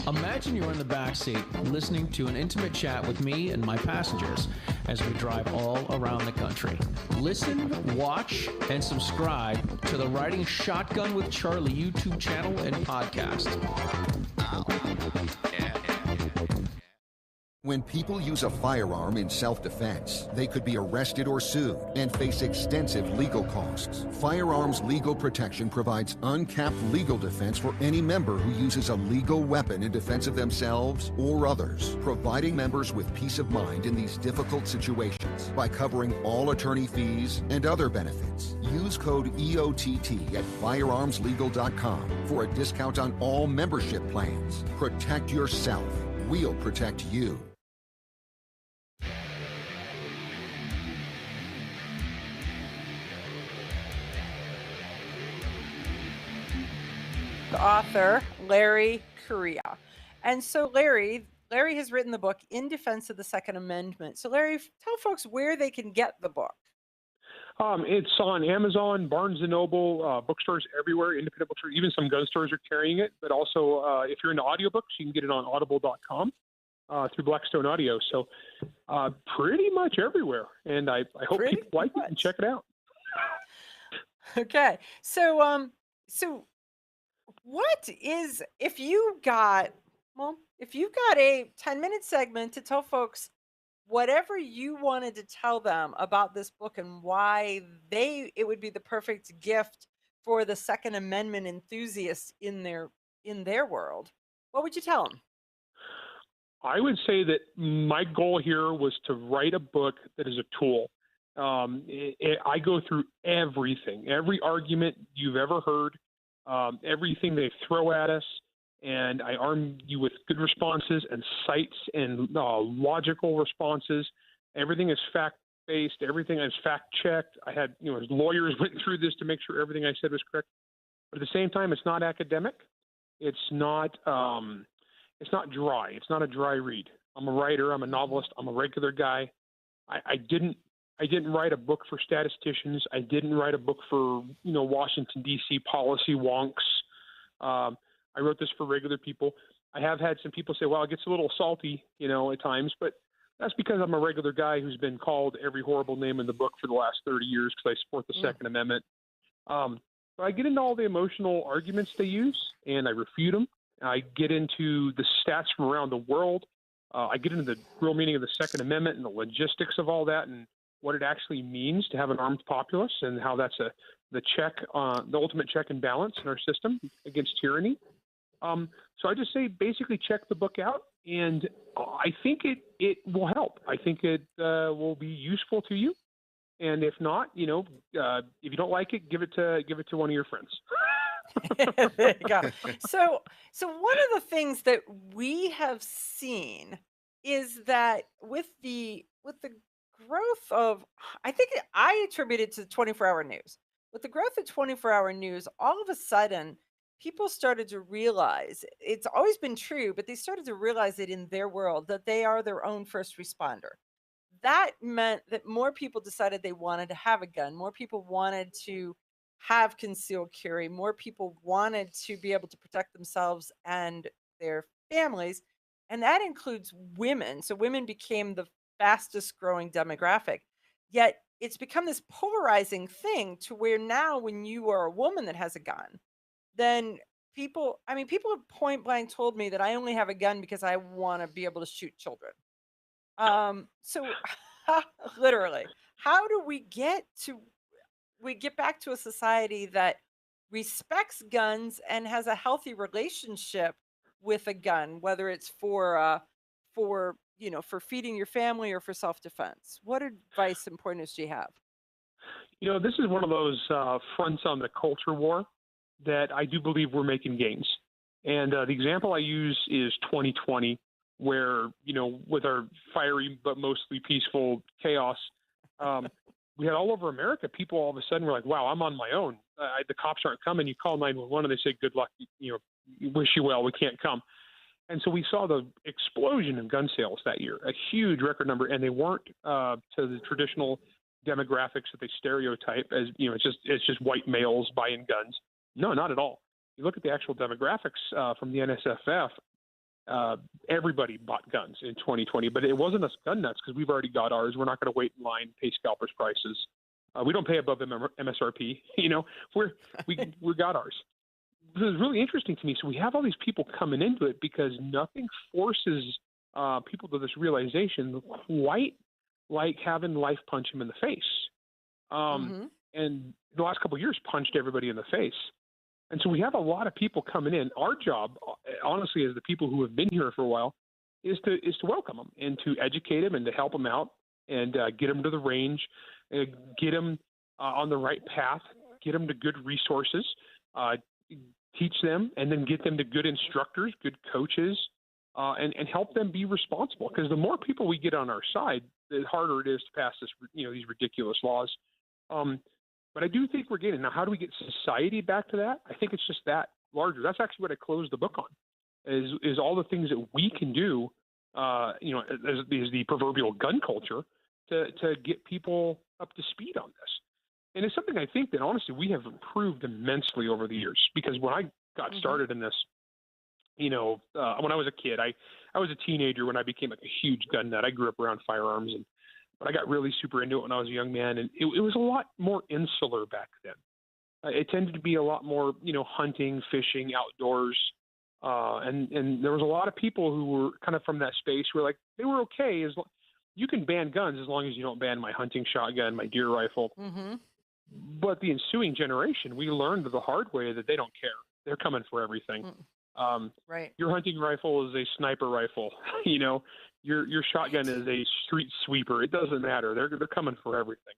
Imagine you're in the back seat listening to an intimate chat with me and my passengers as we drive all around the country. Listen, watch, and subscribe to the Riding Shotgun with Charlie YouTube channel and podcast. When people use a firearm in self-defense, they could be arrested or sued and face extensive legal costs. Firearms Legal Protection provides uncapped legal defense for any member who uses a legal weapon in defense of themselves or others, providing members with peace of mind in these difficult situations by covering all attorney fees and other benefits. Use code EOTT at firearmslegal.com for a discount on all membership plans. Protect yourself. We'll protect you. The author, Larry Currie. And so Larry has written the book In Defense of the Second Amendment. So Larry, tell folks where they can get the book. It's on Amazon, Barnes & Noble, bookstores everywhere, independent bookstores. Even some gun stores are carrying it. But also, if you're into audiobooks, you can get it on audible.com through Blackstone Audio. So pretty much everywhere. And I hope people like it and check it out. Okay. So what is, if you've got a 10-minute segment to tell folks whatever you wanted to tell them about this book and why it would be the perfect gift for the Second Amendment enthusiasts in their world, what would you tell them? I would say that my goal here was to write a book that is a tool. I go through everything, every argument you've ever heard, everything they throw at us, and I arm you with good responses and cites and logical responses. Everything is fact-based. Everything is fact-checked. I had, lawyers went through this to make sure everything I said was correct. But at the same time, it's not academic. It's not dry. It's not a dry read. I'm a writer. I'm a novelist. I'm a regular guy. I didn't write a book for statisticians. I didn't write a book for, Washington, D.C. policy wonks. I wrote this for regular people. I have had some people say, well, it gets a little salty, at times, but that's because I'm a regular guy who's been called every horrible name in the book for the last 30 years because I support the Second Amendment. But I get into all the emotional arguments they use, and I refute them. I get into the stats from around the world. I get into the real meaning of the Second Amendment and the logistics of all that and what it actually means to have an armed populace and how that's the ultimate check and balance in our system against tyranny. So I just say basically check the book out, and I think it will help. I think it will be useful to you. And if not, if you don't like it, give it to one of your friends. There you go. So one of the things that we have seen is that with the growth of, I attribute it to 24-hour news. With the growth of 24-hour news, all of a sudden people started to realize, it's always been true, but they started to realize it in their world, that they are their own first responder. That meant that more people decided they wanted to have a gun. More people wanted to have concealed carry. More people wanted to be able to protect themselves and their families. And that includes women. So women became the fastest growing demographic. Yet it's become this polarizing thing to where now when you are a woman that has a gun, then people have point blank told me that I only have a gun because I want to be able to shoot children. So literally, how do we get back to a society that respects guns and has a healthy relationship with a gun, whether it's for feeding your family or for self-defense? What advice and pointers do you have? This is one of those fronts on the culture war that I do believe we're making gains. And the example I use is 2020, where, with our fiery but mostly peaceful chaos, we had all over America, people all of a sudden were like, wow, I'm on my own. The cops aren't coming. You call 911 and they say, good luck, wish you well, we can't come. And so we saw the explosion of gun sales that year, a huge record number, and they weren't to the traditional demographics that they stereotype as, it's just white males buying guns. No, not at all. You look at the actual demographics from the NSFF, everybody bought guns in 2020, but it wasn't us gun nuts because we've already got ours. We're not going to wait in line, pay scalpers prices. We don't pay above MSRP. We got ours. This is really interesting to me. So we have all these people coming into it because nothing forces people to this realization quite like having life punch them in the face. And the last couple of years punched everybody in the face. And so we have a lot of people coming in. Our job, honestly, as the people who have been here for a while, is to welcome them and to educate them and to help them out and get them to the range, get them on the right path, get them to good resources, teach them, and then get them to good instructors, good coaches, and help them be responsible. Because the more people we get on our side, the harder it is to pass these ridiculous laws. But I do think we're getting. Now, how do we get society back to that? I think it's just that larger. That's actually what I closed the book on, is all the things that we can do, as the proverbial gun culture, to get people up to speed on this. And it's something I think that, honestly, we have improved immensely over the years. Because when I got started in this, when I was a kid, I was a teenager when I became like a huge gun nut. I grew up around firearms, but I got really super into it when I was a young man, and it was a lot more insular back then. It tended to be a lot more, hunting, fishing, outdoors, and there was a lot of people who were kind of from that space who were like, they were okay you can ban guns as long as you don't ban my hunting shotgun, my deer rifle. But the ensuing generation, we learned the hard way that they don't care. They're coming for everything. Right. Your hunting rifle is a sniper rifle. Your shotgun is a street sweeper. It doesn't matter. They're coming for everything.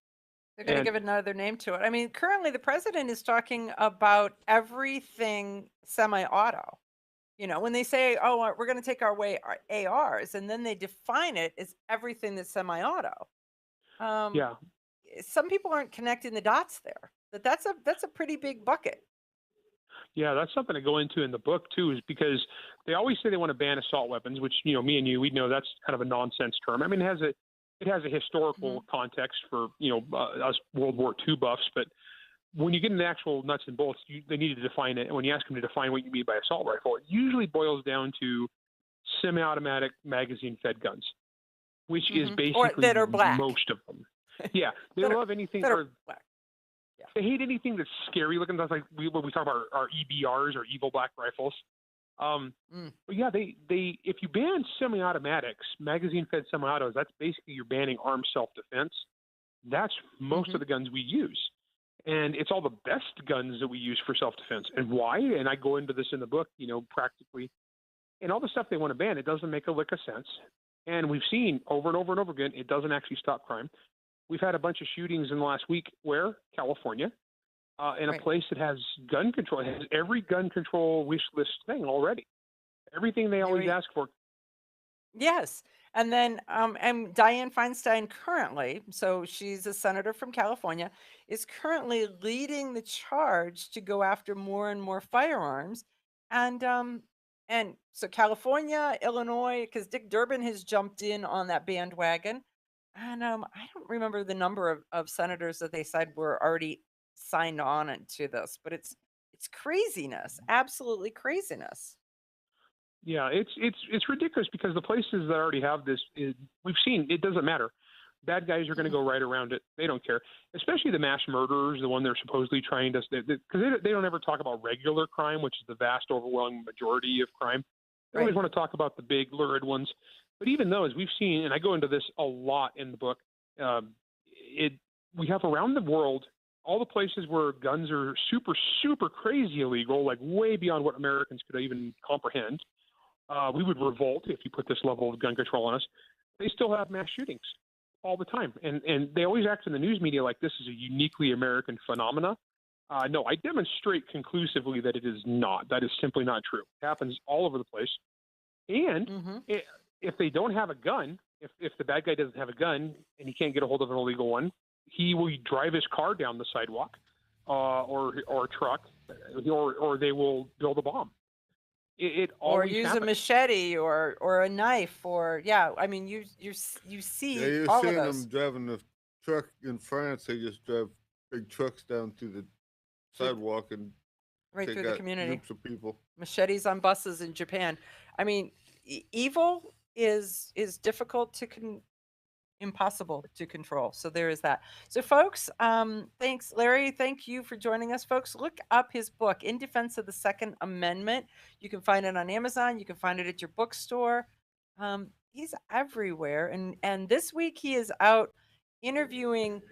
They're going to give another name to it. I mean, currently the president is talking about everything semi-auto. When they say, "Oh, we're going to take our ARs," and then they define it as everything that's semi-auto. Yeah. Some people aren't connecting the dots there. That's a pretty big bucket. Yeah, that's something to go into in the book too, is because they always say they want to ban assault weapons, which me and you, we know that's kind of a nonsense term. I mean, it has a historical context for us World War II buffs, but when you get into the actual nuts and bolts, they need to define it. And when you ask them to define what you mean by assault rifle, it usually boils down to semi-automatic magazine-fed guns, which is basically or that are black. Most of them. Yeah, they love anything that are black. They hate anything that's scary looking. That's like when we talk about our EBRs or evil black rifles. But yeah, they if you ban semi-automatics, magazine-fed semi-autos, that's basically you're banning armed self-defense. That's most of the guns we use. And it's all the best guns that we use for self-defense. And why? And I go into this in the book, practically. And all the stuff they want to ban, it doesn't make a lick of sense. And we've seen over and over and over again, it doesn't actually stop crime. We've had a bunch of shootings in the last week where California, in a place that has gun control, it has every gun control wish list thing already. Everything they always ask for. Yes. And then, and Dianne Feinstein currently, so she's a senator from California, is currently leading the charge to go after more and more firearms. And so California, Illinois, because Dick Durbin has jumped in on that bandwagon. And I don't remember the number of senators that they said were already signed on to this, but it's craziness, absolutely craziness. Yeah, it's ridiculous because the places that already have this, we've seen it doesn't matter. Bad guys are going to go right around it. They don't care, especially the mass murderers, the one they're supposedly trying to, because they don't ever talk about regular crime, which is the vast overwhelming majority of crime. They always want to talk about the big lurid ones. But even those we've seen, and I go into this a lot in the book, we have around the world all the places where guns are super, super crazy illegal, like way beyond what Americans could even comprehend. We would revolt if you put this level of gun control on us. They still have mass shootings all the time. And they always act in the news media like this is a uniquely American phenomena. No, I demonstrate conclusively that it is not. That is simply not true. It happens all over the place. And if they don't have a gun, if the bad guy doesn't have a gun and he can't get a hold of an illegal one, he will drive his car down the sidewalk or a truck, or they will build a bomb. It Or always use happens. a machete or a knife or I mean you see Yeah, you're all of seeing those. them driving the truck in France. They just drive big trucks down to the sidewalk and Right take through the out community. groups of people. Machetes on buses in Japan. I mean, evil is difficult to impossible to control. So there is that. So folks, thanks Larry. Thank you for joining us, folks. Look up his book, In Defense of the Second Amendment. You can find it on Amazon. You can find it at your bookstore. He's everywhere. And this week he is out interviewing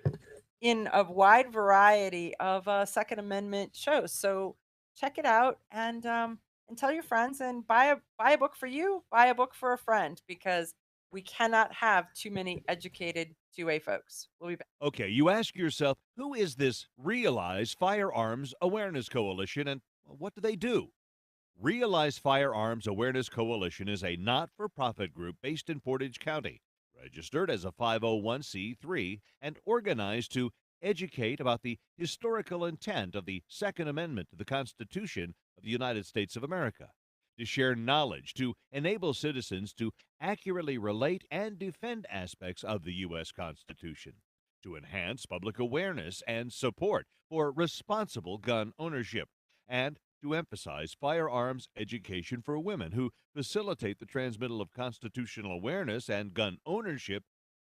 in a wide variety of Second Amendment shows. So check it out and tell your friends and buy a book for you, buy a book for a friend, because we cannot have too many educated 2A folks. We'll be back. Okay, you ask yourself, who is this Realize Firearms Awareness Coalition and what do they do? Realize Firearms Awareness Coalition is a not-for-profit group based in Portage County, registered as a 501c3 and organized to educate about the historical intent of the Second Amendment to the Constitution of the United States of America, to share knowledge, to enable citizens to accurately relate and defend aspects of the U.S. Constitution, to enhance public awareness and support for responsible gun ownership, and to emphasize firearms education for women who facilitate the transmittal of constitutional awareness and gun ownership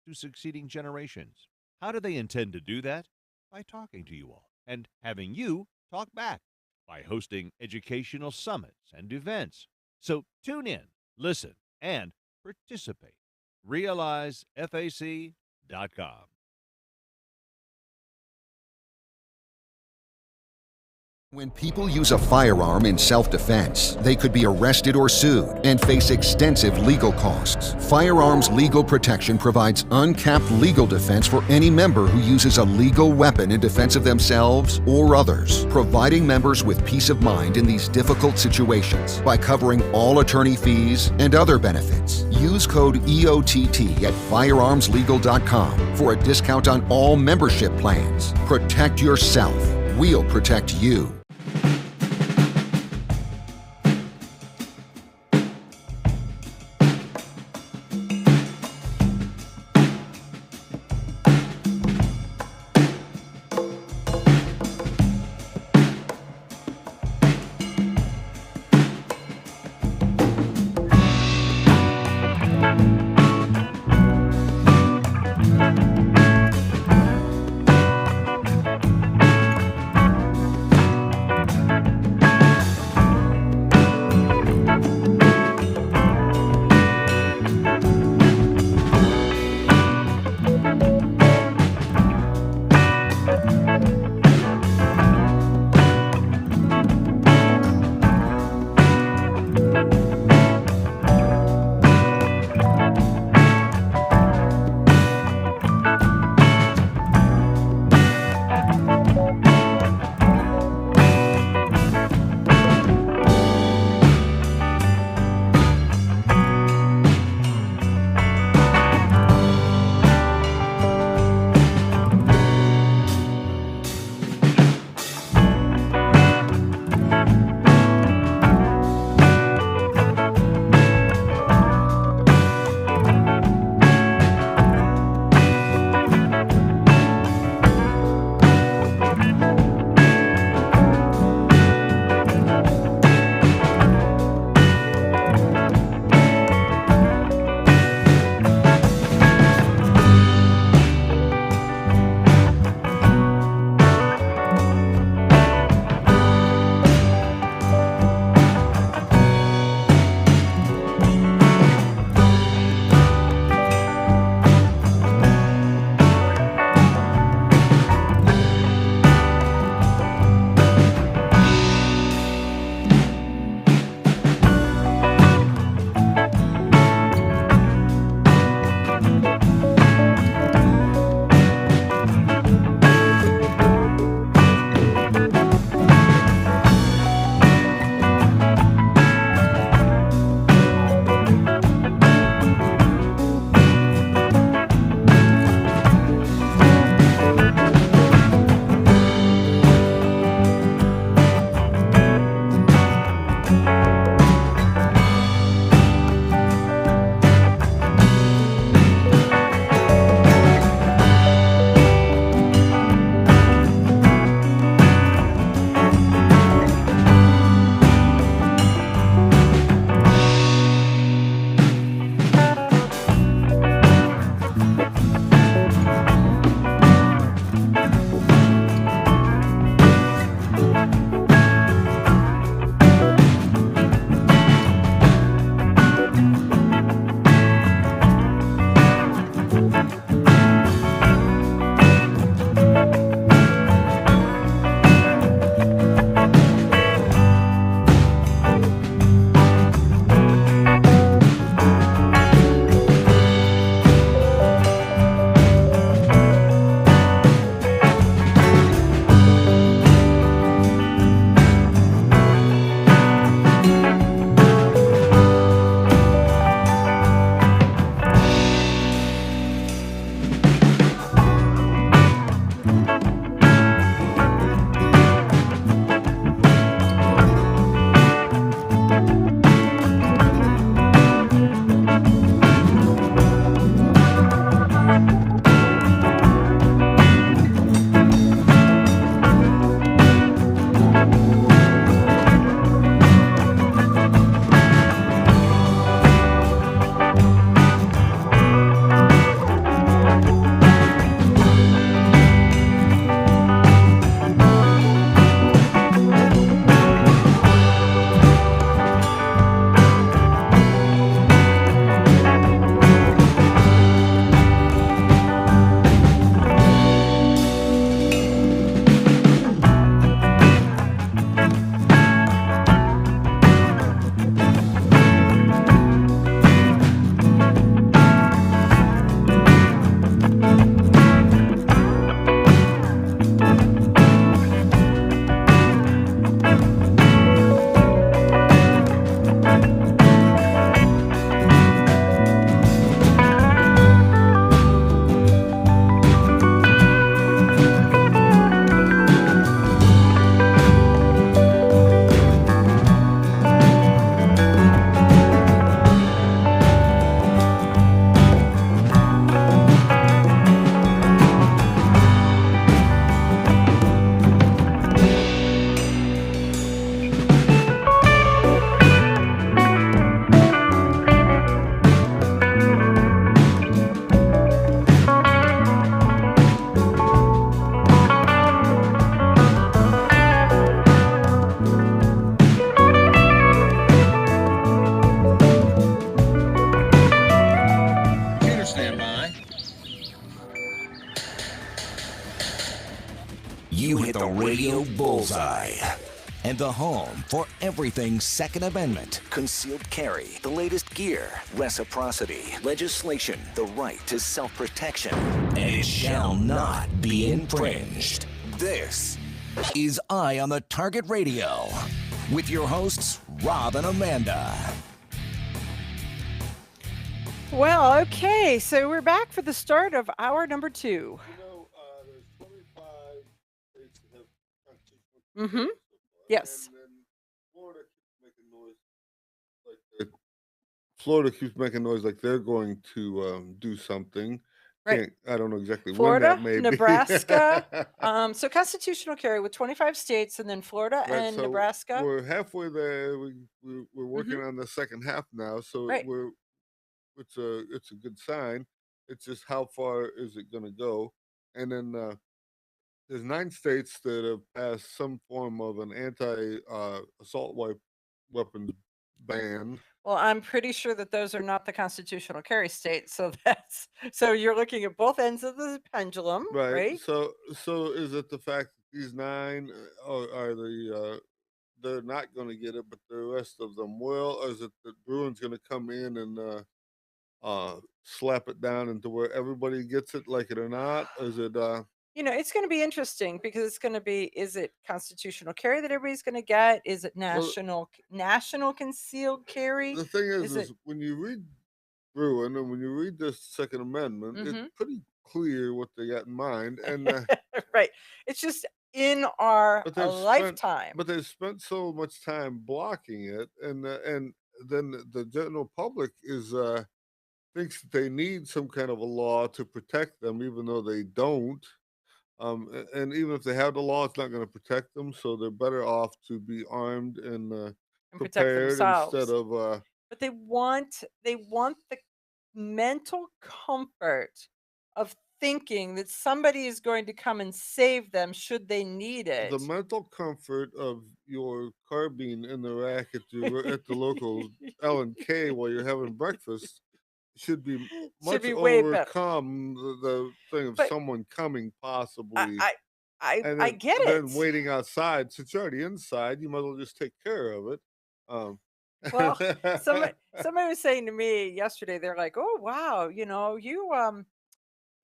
to succeeding generations. How do they intend to do that? By talking to you all and having you talk back, by hosting educational summits and events. So tune in, listen, and participate. RealizeFAC.com. When people use a firearm in self-defense, they could be arrested or sued and face extensive legal costs. Firearms Legal Protection provides uncapped legal defense for any member who uses a legal weapon in defense of themselves or others, providing members with peace of mind in these difficult situations by covering all attorney fees and other benefits. Use code EOTT at firearmslegal.com for a discount on all membership plans. Protect yourself. We'll protect you. bullseye. And the home for everything Second Amendment, concealed carry, the latest gear, reciprocity, legislation, the right to self-protection, and it shall not be infringed. This is Eye on the Target Radio with your hosts, Rob and Amanda. Well, okay, so we're back for the start of hour number 2. You know, there's 25 states that have constitutional Mm-hmm. carry so far, Yes. and then Florida keeps making noise Florida keeps making noise like they're going to do something. Right. I don't know exactly when Florida, that may Nebraska. be. So constitutional carry with 25 states, and then Florida Right, and so Nebraska. we're halfway there. We're working Mhm. on the second half now, so Right. it's a good sign. It's just how far is it going to go? And then there's 9 states that have passed some form of an anti assault weapons ban. Well, I'm pretty sure that those are not the constitutional carry states. So so you're looking at both ends of the pendulum, Right. right? So is it the fact that these 9 are they're not going to get it, but the rest of them will? Or is it that Bruin's going to come in and slap it down into where everybody gets it, like it or not? Or is it It's going to be interesting because it's going to be, is it constitutional carry that everybody's going to get? Is it well? national concealed carry? The thing Is is it? when you read Bruin and when you read this Second Amendment, it's Mhm. pretty clear what they got in mind, and Right. It's just in our but they've spent lifetime. but they've spent so much time blocking it, and then the general public is thinks that they need some kind of a law to protect them, even though they don't. And even if they have the law, it's not going to protect them, so they're better off to be armed and And protect prepared instead themselves. of But they want the mental comfort of thinking that somebody is going to come and save them should they need the it. mental comfort of your carbine in the rack at the local L&K while you're having breakfast should be Should much be way better. overcome the thing of But someone coming I possibly, I and I get then it. waiting outside. Since you're already inside, you might as well just take care of it. Um, Well, somebody was saying to me yesterday, they're like, "Oh wow, you're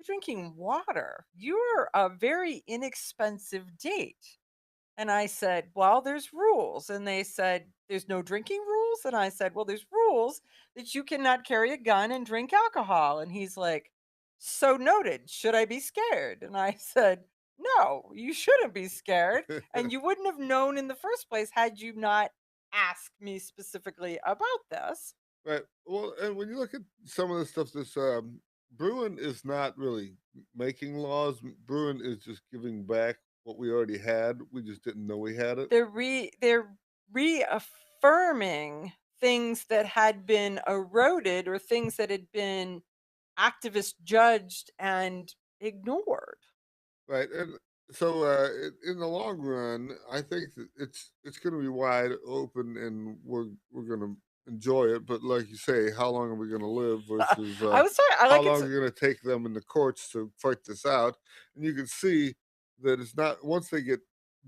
drinking water. You're a very inexpensive date." And I said, "Well, there's rules." And they said, "There's no drinking rules?" And I said, "Well, there's rules that you cannot carry a gun and drink alcohol." And he's like, "So noted. Should I be scared?" And I said, "No, you shouldn't be scared. And you wouldn't have known in the first place had you not asked me specifically about this." Right. Well, and when you look at some of the stuff that's Bruin is not really making laws. Bruin is just giving back what we already had. We just didn't know we had it. They're reaffirming things that had been eroded or things that had been activists judged and ignored. Right. And so in the long run, I think that it's going to be wide open, and we're going to enjoy it. But like you say, how long are we going to live versus I was sorry. I how like long it's are you going to take them in the courts to fight this out? And you can see that it's not once they get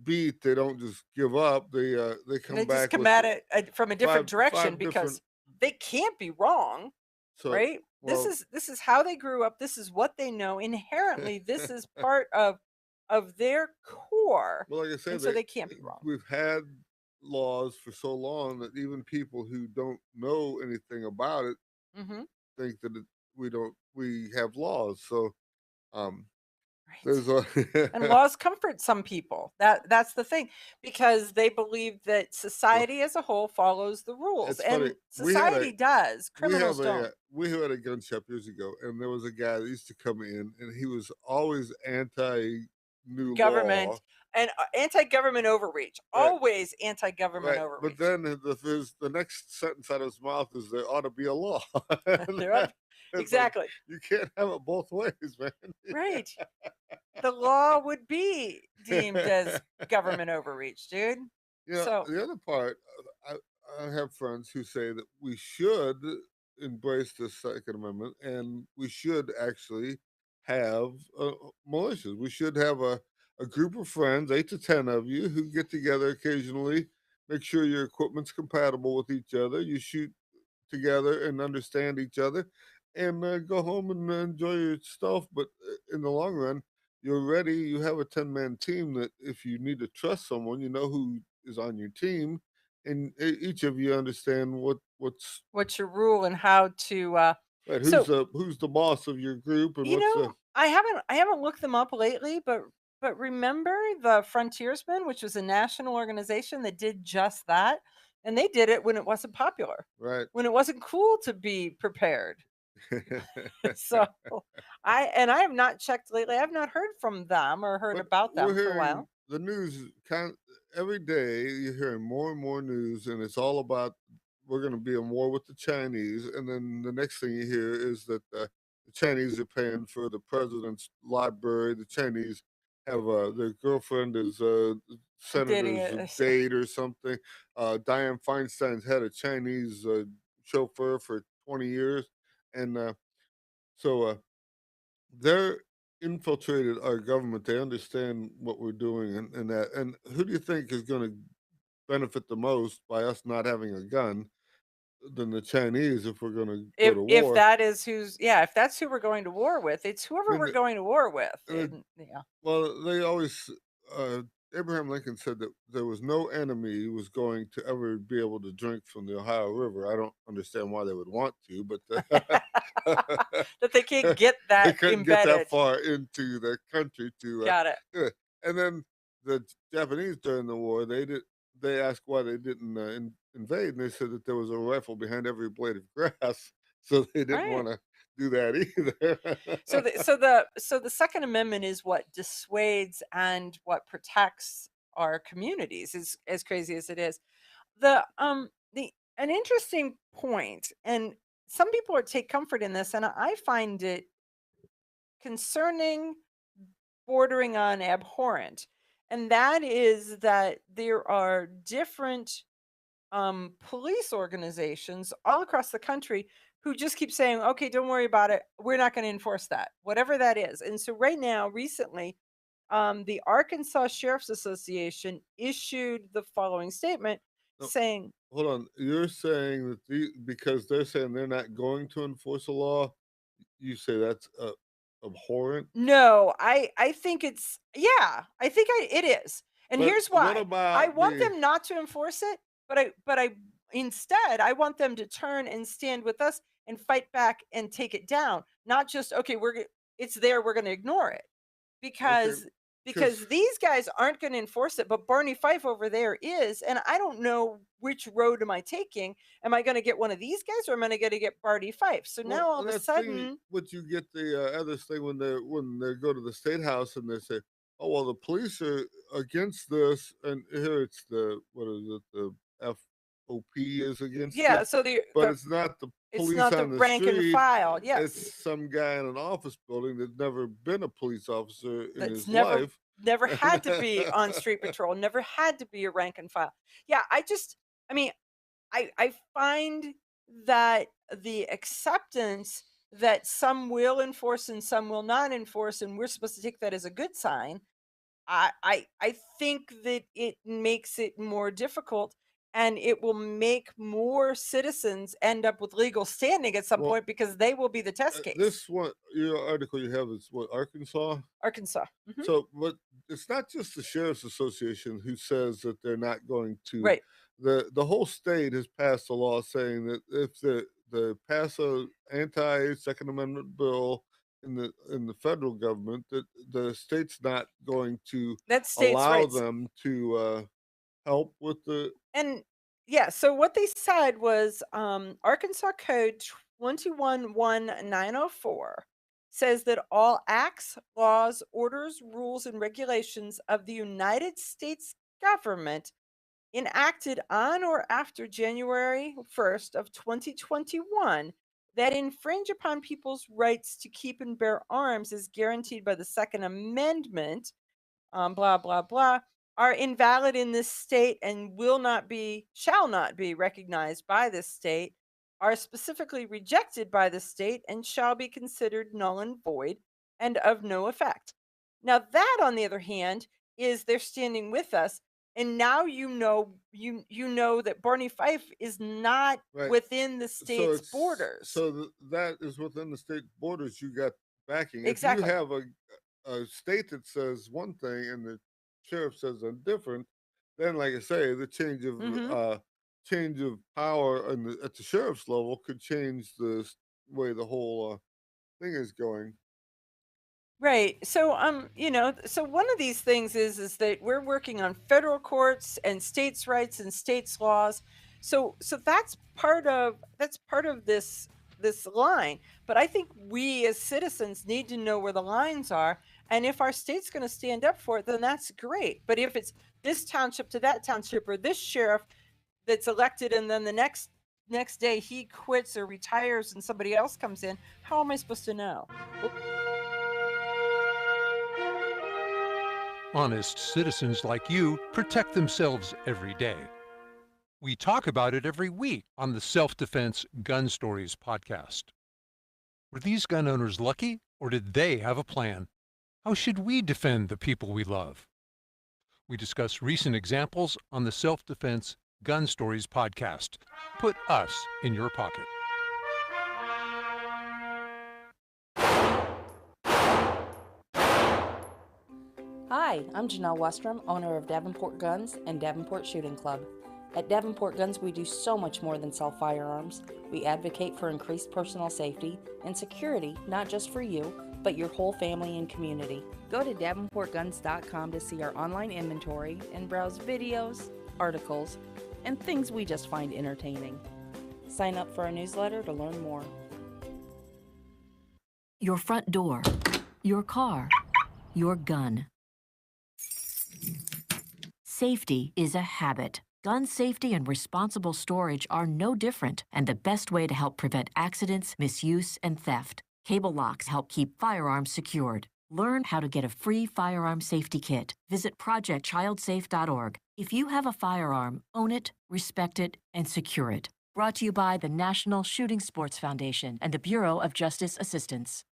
beat, they don't just give up. They come they just back come with at it from a different direction five different. because they can't be wrong, So right? This well, is this is how they grew up. This is what they know. Inherently, this is part of their core, well, like I said, and so they can't be wrong. we've had laws for so long that even people who don't know anything about it Hmm. think that we have laws. So um, Right. there's a And laws comfort some people. That's the thing, because they believe that well, society as a whole follows the rules, it's funny. and society does. Criminals don't. We had a gun shop years ago, and there was a guy that used to come in, and he was always anti new law. Government and anti-government overreach. Right. Always anti-government Right, but overreach. then the next sentence out of his mouth is there ought to be a law. And There are- it's like, exactly. you can't have it both ways, man. Right. The law would be deemed as government overreach, dude. You know, So the other part, I have friends who say that we should embrace the Second Amendment, and we should actually have militias. We should have a group of friends, 8 to 10 of you, who get together occasionally. Make sure your equipment's compatible with each other. You shoot together and understand each other, and go home and enjoy your stuff. But in the long run, you're ready. You have a 10-man team that if you need to trust someone, you know who is on your team, and each of you understand What's your rule and how to right, so who's the boss of your group, and you what's the know, I haven't looked them up lately, but remember the Frontiersmen, which was a national organization that did just that, and they did it when it wasn't popular, right. when it wasn't cool to be prepared. So I have not checked lately. I have not heard from them or heard But about we're them for a hearing while. the news every day. You're hearing more and more news, and it's all about we're going to be in war with the Chinese. And then the next thing you hear is that the Chinese are paying for the president's library. The Chinese have their girlfriend is Dating senator's it. date or something. Dianne Feinstein's had a Chinese chauffeur for 20 years, and so. They're infiltrated our government. They understand what we're doing, and that. And who do you think is going to benefit the most by us not having a gun than the Chinese if we're going to go to If war? that is if that's who we're going to war with, it's I whoever mean, we're going to war with. uh, Yeah. well, they always. Abraham Lincoln said that there was no enemy who was going to ever be able to drink from the Ohio River. I don't understand why they would want to, but That they can't get they that couldn't get that embedded. far into the country to Got it. do it. And then the Japanese during the war, they asked why they didn't invade, and they said that there was a rifle behind every blade of grass, so they didn't Right. want to do that either. So the Second Amendment is what dissuades and what protects our communities, is as crazy as it is. The an interesting point, and some people take comfort in this, and I find it concerning, bordering on abhorrent. And that is that there are different police organizations all across the country who just keep saying, okay, don't worry about it. We're not going to enforce that, whatever that is. And so, right now, recently, the Arkansas Sheriff's Association issued the following statement No, saying, hold on. You're saying that because they're saying they're not going to enforce a law, you say that's abhorrent? no, I think it's, yeah, I think it is. And But here's what why. I about want the them not to enforce it, but I instead I want them to turn and stand with us and fight back and take it down. Not just, okay, it's there, we're going to ignore it. okay? Because Because these guys aren't going to enforce it, but Barney Fife over there is, and I don't know which road am I taking. Am I going to get one of these guys, or am I going to get Barney Fife? So now well, all of and a that's the thing. sudden, What you get the other thing when they go to the state house and they say, "Oh well, the police are against this," and here it's the what is it? The FOP is against yeah. it, So but it's not the it's police not the on the rank and street. file. Yes, It's some guy in an office building that's never been a police officer in that's his never life. never had to be on street patrol. Never had to be a rank and file. Yeah, I mean, I find that the acceptance that some will enforce and some will not enforce, and we're supposed to take that as a good sign. I think that it makes it more difficult, and it will make more citizens end up with legal standing at some Well, point because they will be the test case. this one, your article you have is what, Arkansas? Arkansas. So, but it's not just the sheriff's association who says that they're not going to. Right. The whole state has passed a law saying that if the pass a anti Second Amendment bill in the federal government, that the state's not going to That's states' allow rights. them to help with the. And yeah, so what they said was Arkansas Code 211904 says that all acts, laws, orders, rules, and regulations of the United States government enacted on or after January 1st of 2021 that infringe upon people's rights to keep and bear arms as guaranteed by the Second Amendment, blah, blah, blah, are invalid in this state and shall not be recognized by this state, are specifically rejected by the state, and shall be considered null and void and of no effect. Now that, on the other hand, is they're standing with us, and now you know that Barney Fife is not Right. within the So state's it's borders. that is within the state borders. You got backing. If you Exactly. have a state that says one thing and the sheriff says a different, then, like I say, the Mhm. change of power at the sheriff's level could change way the whole thing is going. Right. So so one of these things is that we're working on federal courts and states' rights and states' laws. So that's part of this line. But I think we as citizens need to know where the lines are. And if our state's going to stand up for it, then that's great. But if it's this township to that township, or this sheriff that's elected and then the next day he quits or retires and somebody else comes in, how am I supposed to know? Honest citizens like you protect themselves every day. We talk about it every week on the Self-Defense Gun Stories podcast. Were these gun owners lucky, or did they have a plan? How should we defend the people we love? We discuss recent examples on the Self-Defense Gun Stories podcast. Put us in your pocket. Hi, I'm Janelle Westrom, owner of Davenport Guns and Davenport Shooting Club. At Davenport Guns, we do so much more than sell firearms. We advocate for increased personal safety and security, not just for you, but your whole family and community. Go to davenportguns.com to see our online inventory and browse videos, articles, and things we just find entertaining. Sign up for our newsletter to learn more. Your front door, your car, your gun. Safety is a habit. Gun safety and responsible storage are no different, and the best way to help prevent accidents, misuse, and theft. Cable locks help keep firearms secured. Learn how to get a free firearm safety kit. Visit projectchildsafe.org. If you have a firearm, own it, respect it, and secure it. Brought to you by the National Shooting Sports Foundation and the Bureau of Justice Assistance.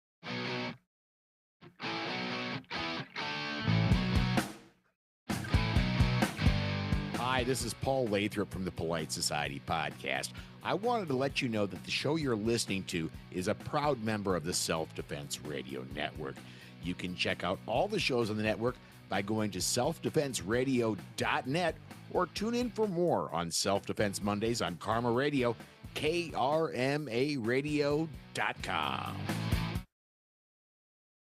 Hi, this is Paul Lathrop from the Polite Society podcast. I wanted to let you know that the show you're listening to is a proud member of the Self-Defense Radio Network. You can check out all the shows on the network by going to selfdefenseradio.net or tune in for more on Self-Defense Mondays on Karma Radio, krmaradio.com.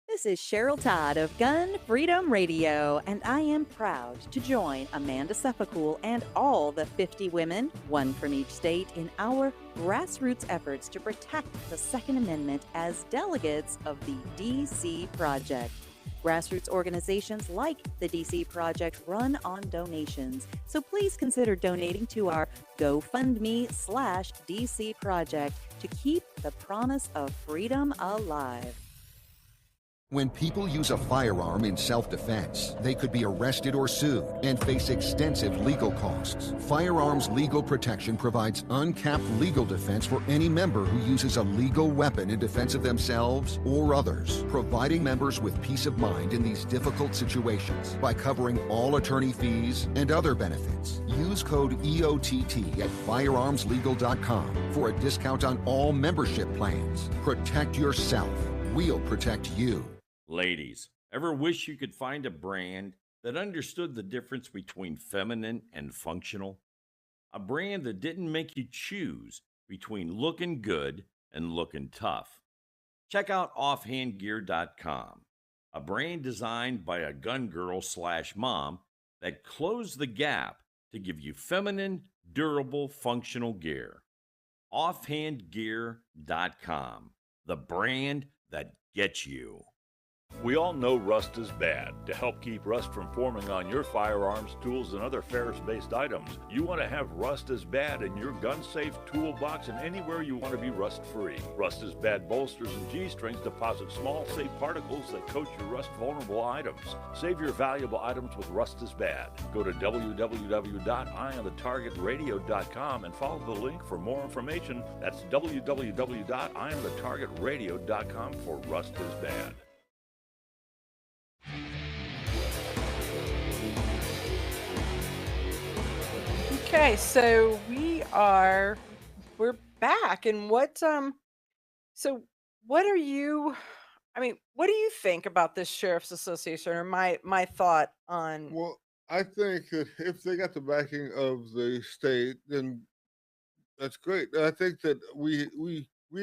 This is Cheryl Todd of Gun Freedom Radio, and I am proud to join Amanda Suffolcool and all the 50 women, one from each state, in our grassroots efforts to protect the Second Amendment as delegates of the DC Project. Grassroots organizations like the DC Project run on donations, so please consider donating to our GoFundMe/DC Project to keep the promise of freedom alive. When people use a firearm in self-defense, they could be arrested or sued and face extensive legal costs. Firearms Legal Protection provides uncapped legal defense for any member who uses a legal weapon in defense of themselves or others, providing members with peace of mind in these difficult situations by covering all attorney fees and other benefits. Use code EOTT at firearmslegal.com for a discount on all membership plans. Protect yourself. We'll protect you. Ladies, ever wish you could find a brand that understood the difference between feminine and functional? A brand that didn't make you choose between looking good and looking tough. Check out offhandgear.com, a brand designed by a gun girl / mom that closed the gap to give you feminine, durable, functional gear. Offhandgear.com, the brand that gets you. We all know rust is bad. To help keep rust from forming on your firearms, tools, and other ferrous-based items, you want to have Rust is Bad in your gun-safe toolbox and anywhere you want to be rust-free. Rust is Bad bolsters and G-strings deposit small, safe particles that coat your rust-vulnerable items. Save your valuable items with Rust is Bad. Go to www.eyeonthetargetradio.com and follow the link for more information. That's www.eyeonthetargetradio.com for Rust is Bad. Okay, so we're back, and so what are you? I mean, what do you think about this sheriff's association, or my thought on? Well, I think that if they got the backing of the state, then that's great. I think that we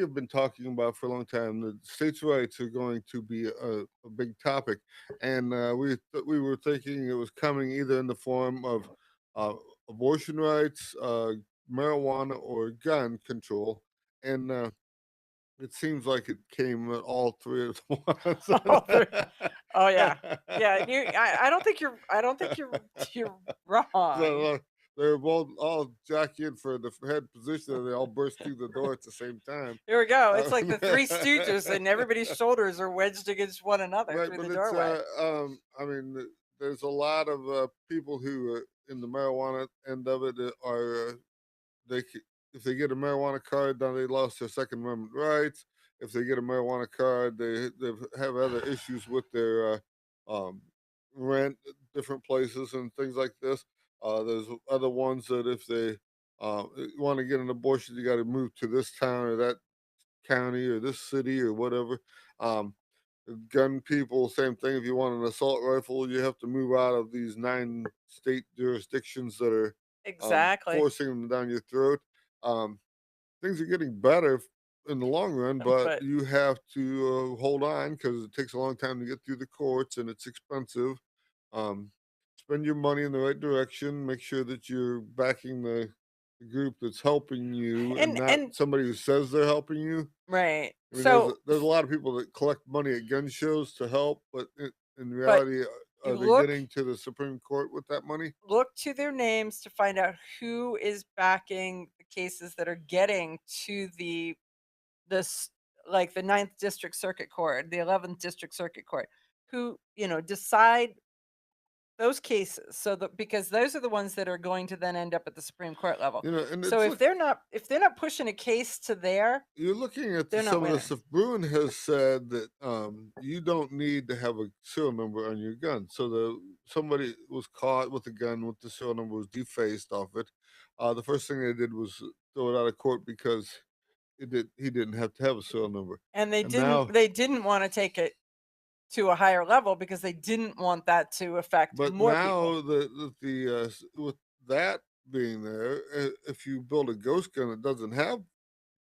have been talking about for a long time that states' rights are going to be a big topic, and we were thinking it was coming either in the form of uh, abortion rights, marijuana, or gun control, and it seems like it came at all three at once. All three. Oh yeah, yeah. I don't think you're wrong. So they're both all jockeying for the head position, and they all burst through the door at the same time. Here we go. It's Uh, like the Three Stooges, and everybody's shoulders are wedged against one another right, through but the it's doorway. I mean, there's a lot of people who are in the marijuana end of it that are if they get a marijuana card, then they lost their Second Amendment rights. If they get a marijuana card, they have other issues with their um, rent, different places, and things like this. There's other ones that if they want to get an abortion, you got to move to this town or that county or this city or whatever. Um, Gun people, same thing. If you want an assault rifle, you have to move out of these 9 state jurisdictions that are Exactly. forcing them down your throat. Um, Things are getting better in the long run, but But you have to hold on because it takes a long time to get through the courts and it's expensive. Um, Spend your money in the right direction. Make sure that you're backing the group that's helping you and not and somebody who says they're helping you. right. I mean, there's So, there's a lot of people that collect money at gun shows to help, but in but reality, you are they getting to the Supreme Court with that money? look to their names to find out who is backing the cases that are getting to this like the Ninth District Circuit Court, the 11th District Circuit Court, who decide those cases, so that because those are the ones that are going to then end up at the Supreme Court level. And So it's if they're not pushing a case to there, you're looking at they're not some of the winning. stuff. Bruin has said that you don't need to have a serial number on your gun. So somebody was caught with a gun with the serial number was defaced off it. The first thing they did was throw it out of court because he didn't have to have a serial number. And they And didn't now, they didn't want to take it to a higher level because they didn't want that to affect but more people. now with that being there, if you build a ghost gun that doesn't have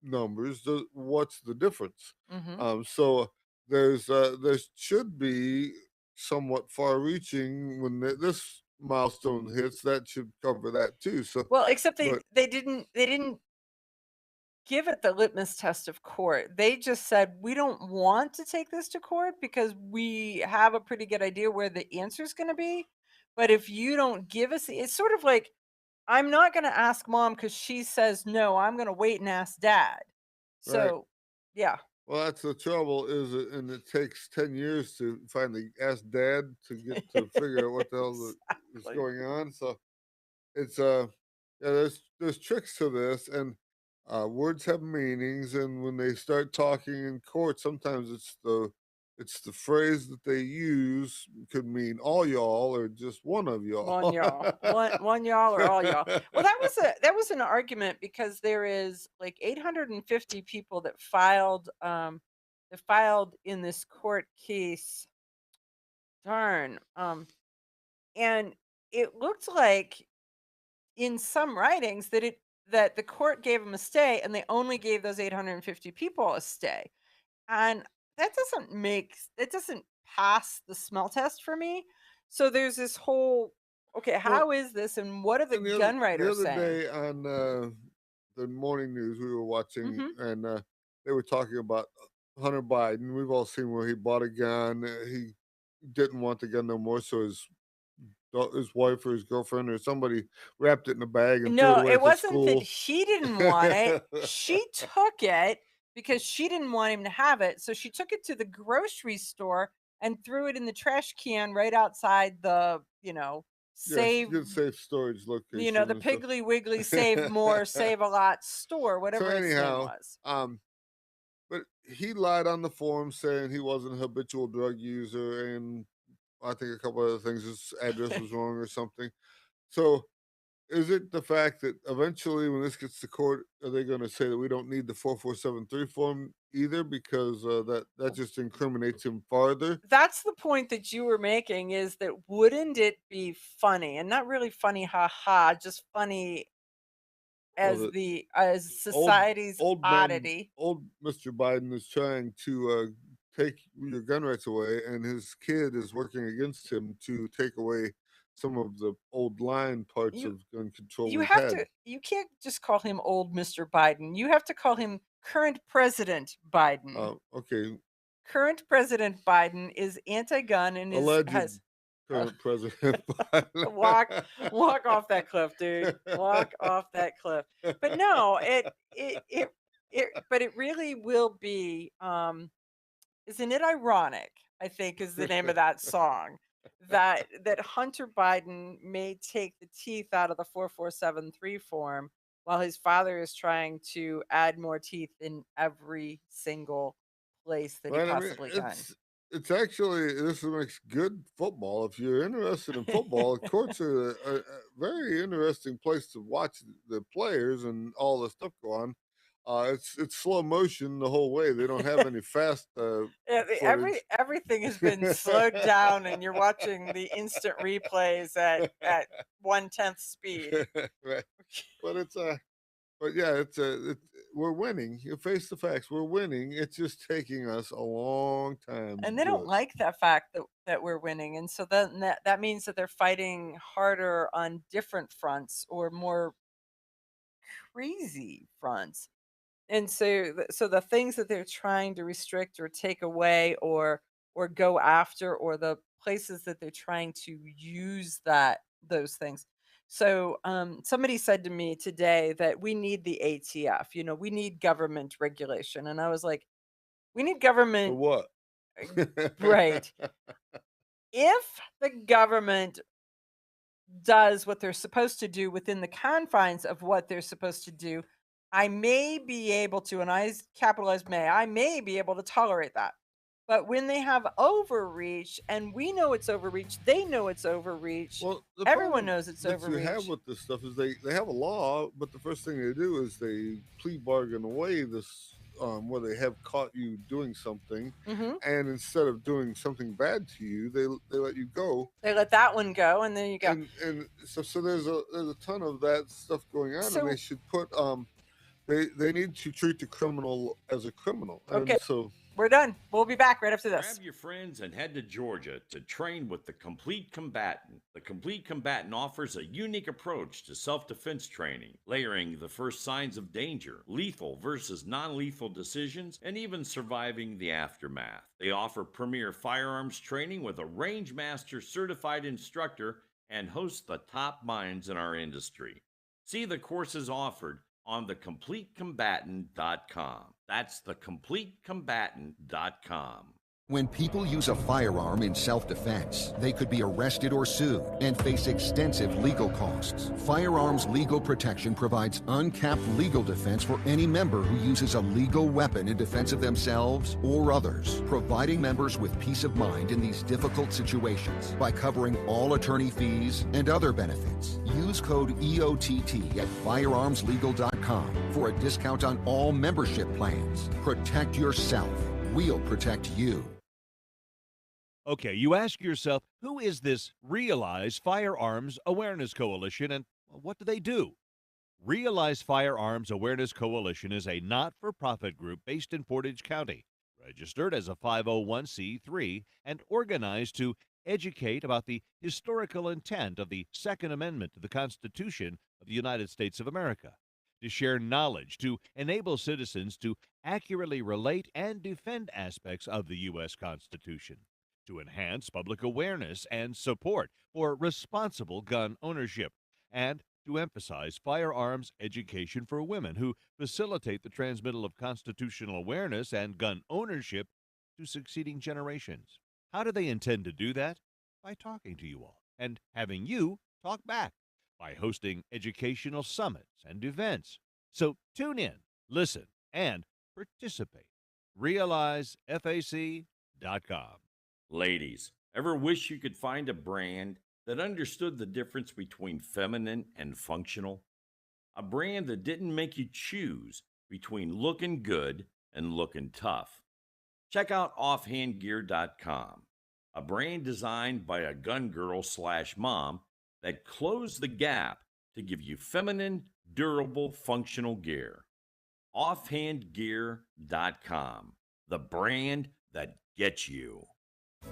numbers, what's the difference? Hmm. So there should be somewhat far-reaching when this milestone hits. That should cover that too. So, Well, except they but they didn't they didn't give it the litmus test of court. They just said, we don't want to take this to court because we have a pretty good idea where the answer is going to be. But if you don't give us, it's sort of like, I'm not going to ask mom because she says no. I'm going to wait and ask dad. right. So, yeah. Well, that's the trouble, and it takes 10 years to finally ask dad to get to figure out what the hell is Exactly. going on. So it's yeah, there's tricks to this, and words have meanings, and when they start talking in court, sometimes it's the phrase that they use could mean all y'all or just one of One y'all. y'all, one y'all, or all y'all. Well, that was an argument because there is like 850 people that filed in this court case. Darn. And it looked like in some writings that the court gave them a stay, and they only gave those 850 people a stay, and that doesn't pass the smell test for me. So there's this whole, okay, Well, how is this, and what are the and gun the writers other saying? day on the morning news we were watching, Hmm. and they were talking about Hunter Biden. We've all seen where he bought a gun. He didn't want the gun no more, so his wife or his girlfriend or somebody wrapped it in a bag and threw it No, away it at the wasn't that school. he didn't want it. She took it because she didn't want him to have it. So she took it to the grocery store and threw it in the trash can right outside the, Yes, save, good safe storage the location and stuff. Piggly Wiggly Save More, Save a Lot store, So whatever its name anyhow, was. but he lied on the form saying he wasn't a habitual drug user, and I think a couple other things. His address was wrong or something. So is it the fact that eventually, when this gets to court, are they going to say that we don't need the 4473 form either because that just incriminates him farther? That's the point that you were making, is that wouldn't it be funny, and not really funny, ha, just funny Well, as the as old society's old man, oddity. old Mr. Biden is trying to take your gun rights away, and his kid is working against him to take away some of the old line parts You of gun control you we've have had. to you can't just call him old Mr. Biden. You have to call him current President Biden. Okay, Current President Biden is anti-gun and is alleged has current president Biden. walk walk off that cliff, dude. Walk off that cliff. But no, but it really will be, isn't it ironic, I think is the name of that song, that Hunter Biden may take the teeth out of the 4473 form while his father is trying to add more teeth in every single place that he Right, I mean, possibly can. it's actually this makes good football. If you're interested in football, the courts are a very interesting place to watch the players and all the stuff go on. It's slow motion the whole way. They don't have any fast Yeah, footage. everything has been slowed down, and you're watching the instant replays at 1/10 speed. Right, but but yeah, we're winning. You face the facts. We're winning. It's just taking us a long time to And they do don't it. like the fact that we're winning, and so then that means that they're fighting harder on different fronts or more crazy fronts. And so so the things that they're trying to restrict or take away or go after, or the places that they're trying to use those things. So somebody said to me today that we need the ATF, we need government regulation. And I was like, we need For government, what? right? If the government does what they're supposed to do within the confines of what they're supposed to do, I may be able to, and capitalize may, I may be able to tolerate that. But when they have overreach, and we know it's overreach, they know it's overreach, Well, the everyone problem knows it's that you have overreach. with this stuff is they have a law, but the first thing they do is they plea bargain away this where they have caught you doing something, Hmm. and instead of doing something bad to you, they let you go, They let that one go, and there you go. and so there's a ton of that stuff going on, and they So, should put they need to treat the criminal as a criminal, okay, and so we're done. We'll be back right after this. Grab your friends and head to Georgia to train with the Complete Combatant. The Complete Combatant offers a unique approach to self defense training, layering the first signs of danger, lethal versus non lethal decisions, and even surviving the aftermath. They offer premier firearms training with a range master certified instructor and host the top minds in our industry. See the courses offered on thecompletecombatant.com. That's thecompletecombatant.com. When people use a firearm in self-defense, they could be arrested or sued and face extensive legal costs. Firearms Legal Protection provides uncapped legal defense for any member who uses a legal weapon in defense of themselves or others, providing members with peace of mind in these difficult situations by covering all attorney fees and other benefits. Use code EOTT at firearmslegal.com for a discount on all membership plans. Protect yourself. We'll protect you. Okay, you ask yourself, who is this Realize Firearms Awareness Coalition and what do they do? Realize Firearms Awareness Coalition is a not-for-profit group based in Portage County, registered as a 501c3 and organized to educate about the historical intent of the Second Amendment to the Constitution of the United States of America, to share knowledge, to enable citizens to accurately relate and defend aspects of the U.S. Constitution, to enhance public awareness and support for responsible gun ownership, and to emphasize firearms education for women who facilitate the transmittal of constitutional awareness and gun ownership to succeeding generations. How do they intend to do that? By talking to you all and having you talk back, by hosting educational summits and events. So tune in, listen, and participate. RealizeFAC.com. Ladies, ever wish you could find a brand that understood the difference between feminine and functional, a brand that didn't make you choose between looking good and looking tough. Check out offhandgear.com, a brand designed by a gun girl / mom that closed the gap to give you feminine, durable, functional gear. Offhandgear.com, the brand that gets you.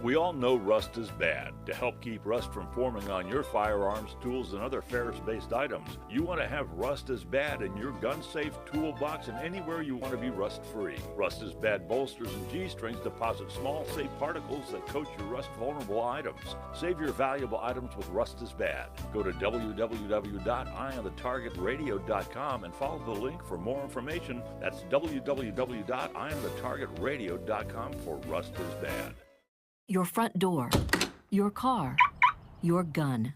We all know rust is bad. To help keep rust from forming on your firearms, tools, and other ferrous-based items, you want to have Rust is Bad in your gun-safe toolbox and anywhere you want to be rust-free. Rust is Bad bolsters and G-strings deposit small, safe particles that coat your rust-vulnerable items. Save your valuable items with Rust is Bad. Go to www.eyeonthetargetradio.com and follow the link for more information. That's www.eyeonthetargetradio.com for Rust is Bad. Your front door, your car, your gun.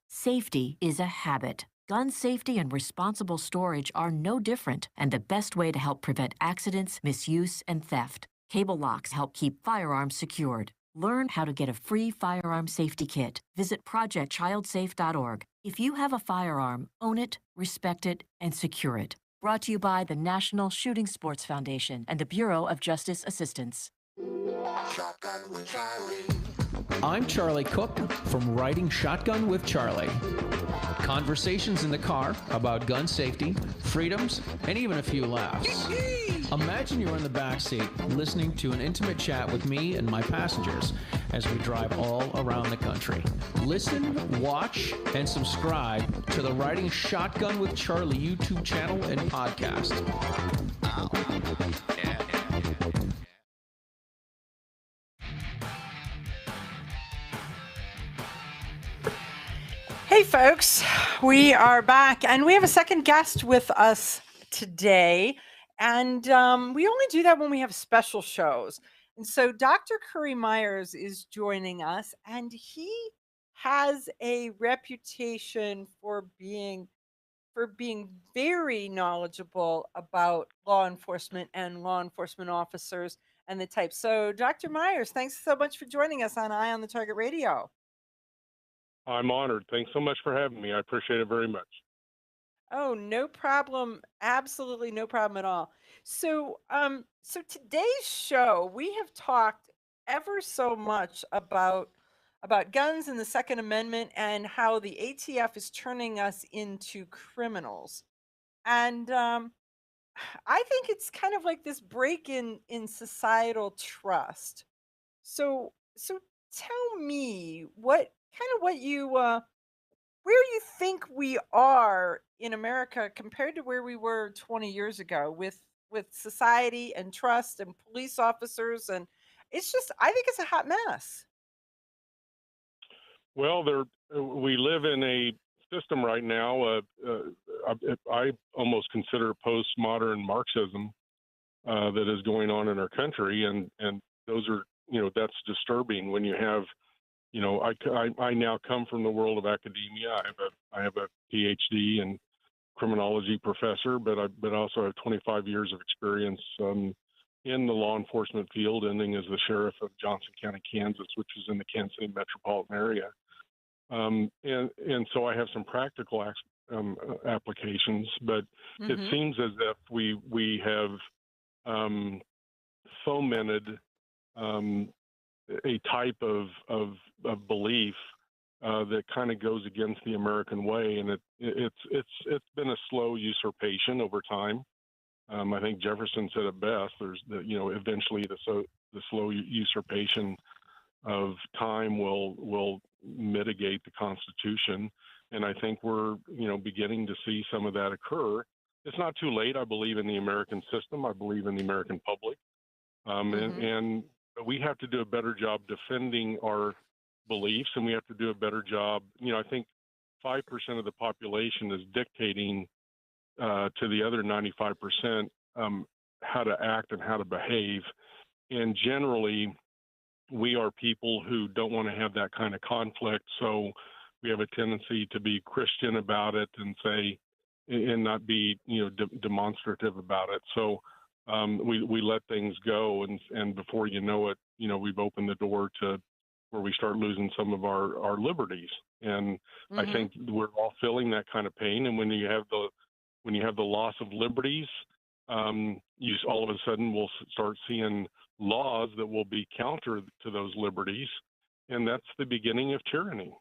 Safety is a habit. Gun safety and responsible storage are no different, and the best way to help prevent accidents, misuse, and theft. Cable locks help keep firearms secured. Learn how to get a free firearm safety kit. Visit projectchildsafe.org. If you have a firearm, own it, respect it, and secure it. Brought to you by the National Shooting Sports Foundation and the Bureau of Justice Assistance. Shotgun with Charlie. I'm Charlie Cook from Riding Shotgun with Charlie. Conversations in the car about gun safety, freedoms, and even a few laughs. Imagine you're in the back seat listening to an intimate chat with me and my passengers as we drive all around the country. Listen, watch, and subscribe to the Riding Shotgun with Charlie YouTube channel and podcast. Hey folks, we are back and we have a second guest with us today. And we only do that when we have special shows. And so Dr. Currie Myers is joining us, and he has a reputation for being very knowledgeable about law enforcement and law enforcement officers and the type. So Dr. Myers, thanks so much for joining us on Eye on the Target Radio. I'm honored. Thanks so much for having me. I appreciate it very much. Oh, no problem. Absolutely no problem at all. So, so today's show, we have talked ever so much about guns and the Second Amendment and how the ATF is turning us into criminals. And I think it's kind of like this break in societal trust. So tell me what you where you think we are in America compared to where we were 20 years ago with society and trust and police officers, and it's just, I think it's a hot mess. Well, we live in a system right now. I almost consider postmodern Marxism that is going on in our country, and those are, that's disturbing when you have, I now come from the world of academia. I have a PhD in criminology professor, but I also have 25 years of experience in the law enforcement field, ending as the sheriff of Johnson County, Kansas, which is in the Kansas City metropolitan area. And so I have some practical applications, but it seems as if we have fomented a type of belief that kind of goes against the American way, and it's been a slow usurpation over time. I think Jefferson said it best. There's eventually the slow usurpation of time will mitigate the Constitution, and I think we're beginning to see some of that occur. It's not too late. I believe in the American system. I believe in the American public, and we have to do a better job defending our beliefs, and we have to do a better job. I think 5% of the population is dictating to the other 95% how to act and how to behave. And generally, we are people who don't want to have that kind of conflict. So we have a tendency to be Christian about it and say, and not be, demonstrative about it. So we let things go, and before you know it, we've opened the door to where we start losing some of our liberties. And I think we're all feeling that kind of pain. And when you have the loss of liberties, you all of a sudden will start seeing laws that will be counter to those liberties, and that's the beginning of tyranny.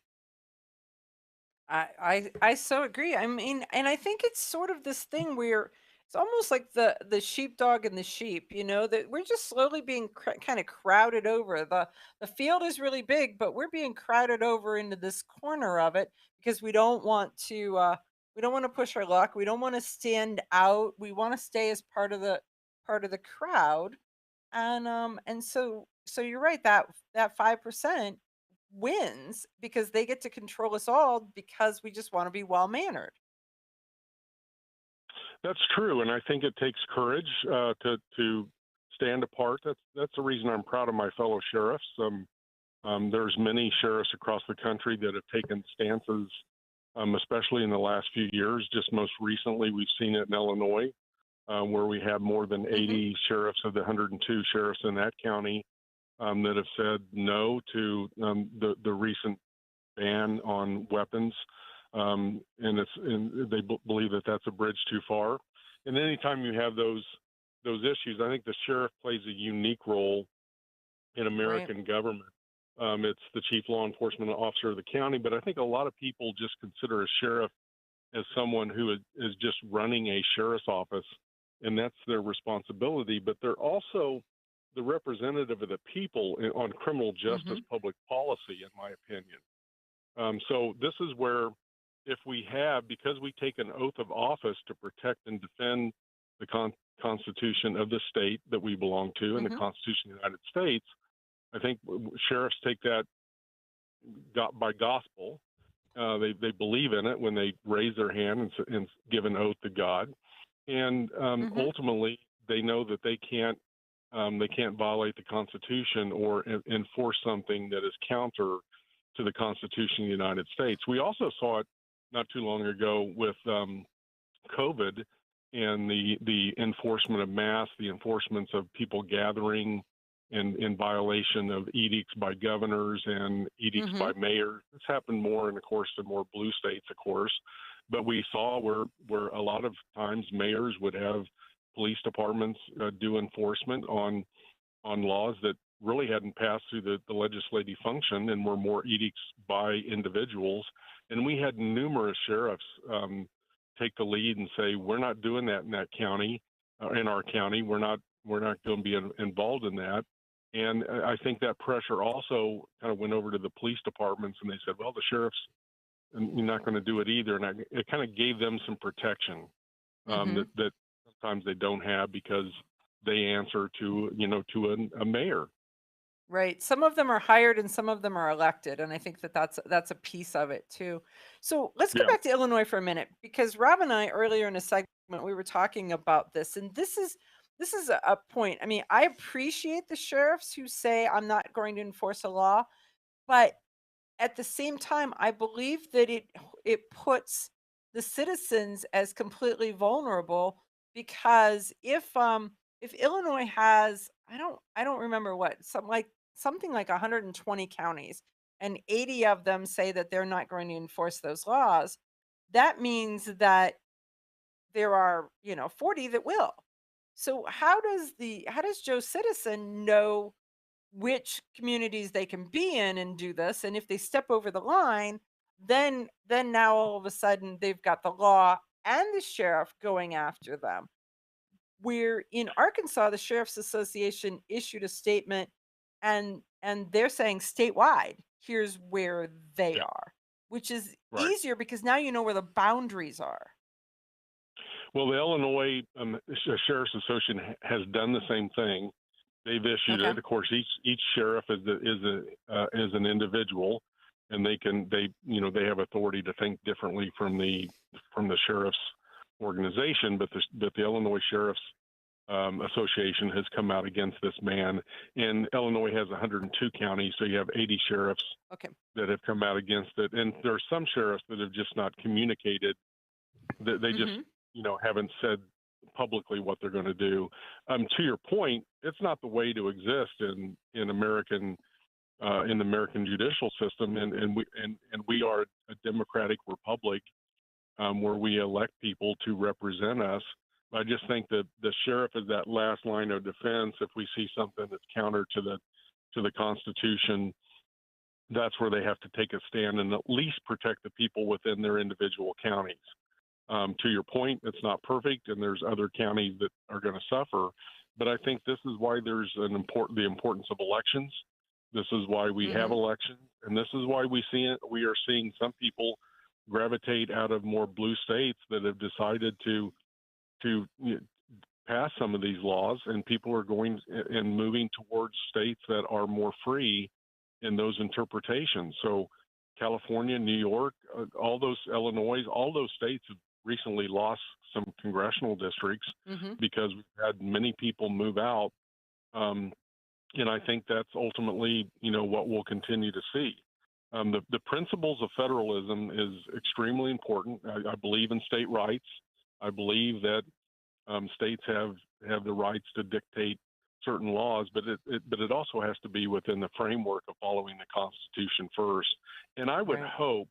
I so agree. I mean, and I think it's sort of this thing where it's almost like the sheepdog and the sheep, that we're just slowly being kind of crowded over. The field is really big, but we're being crowded over into this corner of it because we don't want to push our luck. We don't want to stand out. We want to stay as part of the crowd. And so you're right, that 5% wins because they get to control us all because we just want to be well mannered. That's true, and I think it takes courage to stand apart. That's the reason I'm proud of my fellow sheriffs. There's many sheriffs across the country that have taken stances, especially in the last few years. Just most recently, we've seen it in Illinois, where we have more than 80 sheriffs of the 102 sheriffs in that county that have said no to the recent ban on weapons, and they believe that that's a bridge too far. And anytime you have those issues, I think the sheriff plays a unique role in American government. It's the chief law enforcement officer of the county, but I think a lot of people just consider a sheriff as someone who is just running a sheriff's office, and that's their responsibility. But they're also the representative of the people on criminal justice public policy, in my opinion. So this is where, if because we take an oath of office to protect and defend the Constitution of the state that we belong to and the Constitution of the United States, I think sheriffs take that by gospel. They believe in it when they raise their hand and give an oath to God, and ultimately they know that they can't violate the Constitution or enforce something that is counter to the Constitution of the United States. We also saw it not too long ago with COVID and the enforcement of masks, the enforcements of people gathering in violation of edicts by governors and edicts by mayors. This happened more in, of course, the more blue states, of course. But we saw where a lot of times mayors would have police departments do enforcement on laws that really hadn't passed through the legislative function and were more edicts by individuals. And we had numerous sheriffs take the lead and say, we're not doing that in that county, in our county. We're not going to be involved in that. And I think that pressure also kind of went over to the police departments, and they said, well, the sheriffs, you're not going to do it either. And it kind of gave them some protection that sometimes they don't have because they answer to a mayor. Right. Some of them are hired and some of them are elected, and I think that's a piece of it too. So let's go back to Illinois for a minute, because Rob and I earlier in a segment we were talking about this, and this is a point. I mean, I appreciate the sheriffs who say I'm not going to enforce a law, but at the same time, I believe that it puts the citizens as completely vulnerable, because if Illinois has, I don't remember what, something like 120 counties, and 80 of them say that they're not going to enforce those laws, that means that there are 40 that will. So how does Joe Citizen know which communities they can be in and do this? And if they step over the line, then now all of a sudden they've got the law and the sheriff going after them. Where in Arkansas, the Sheriff's Association issued a statement, and they're saying statewide, here's where they are, which is easier because now you know where the boundaries are. Well, the Illinois Sheriff's Association has done the same thing. They've issued it. Of course, each sheriff is an individual, and they have authority to think differently from the sheriff's organization. But the Illinois Sheriff's Association has come out against this ban, and Illinois has 102 counties, so you have 80 sheriffs that have come out against it. And there are some sheriffs that have just not communicated. They just haven't said publicly what they're going to do. To your point, it's not the way to exist in American in the American judicial system, and we are a democratic republic where we elect people to represent us. But I just think that the sheriff is that last line of defense. If we see something that's counter to the Constitution, that's where they have to take a stand and at least protect the people within their individual counties. To your point, it's not perfect, and there's other counties that are going to suffer. But I think this is why there's the importance of elections. This is why we have elections, and this is why we are seeing some people gravitate out of more blue states that have decided to pass some of these laws, and people are going and moving towards states that are more free in those interpretations. So California, New York, all those, Illinois, all those states have recently lost some congressional districts because we've had many people move out. And I think that's ultimately, what we'll continue to see. The principles of federalism is extremely important. I believe in state rights. I believe that states have the rights to dictate certain laws, but it also has to be within the framework of following the Constitution first. And I would hope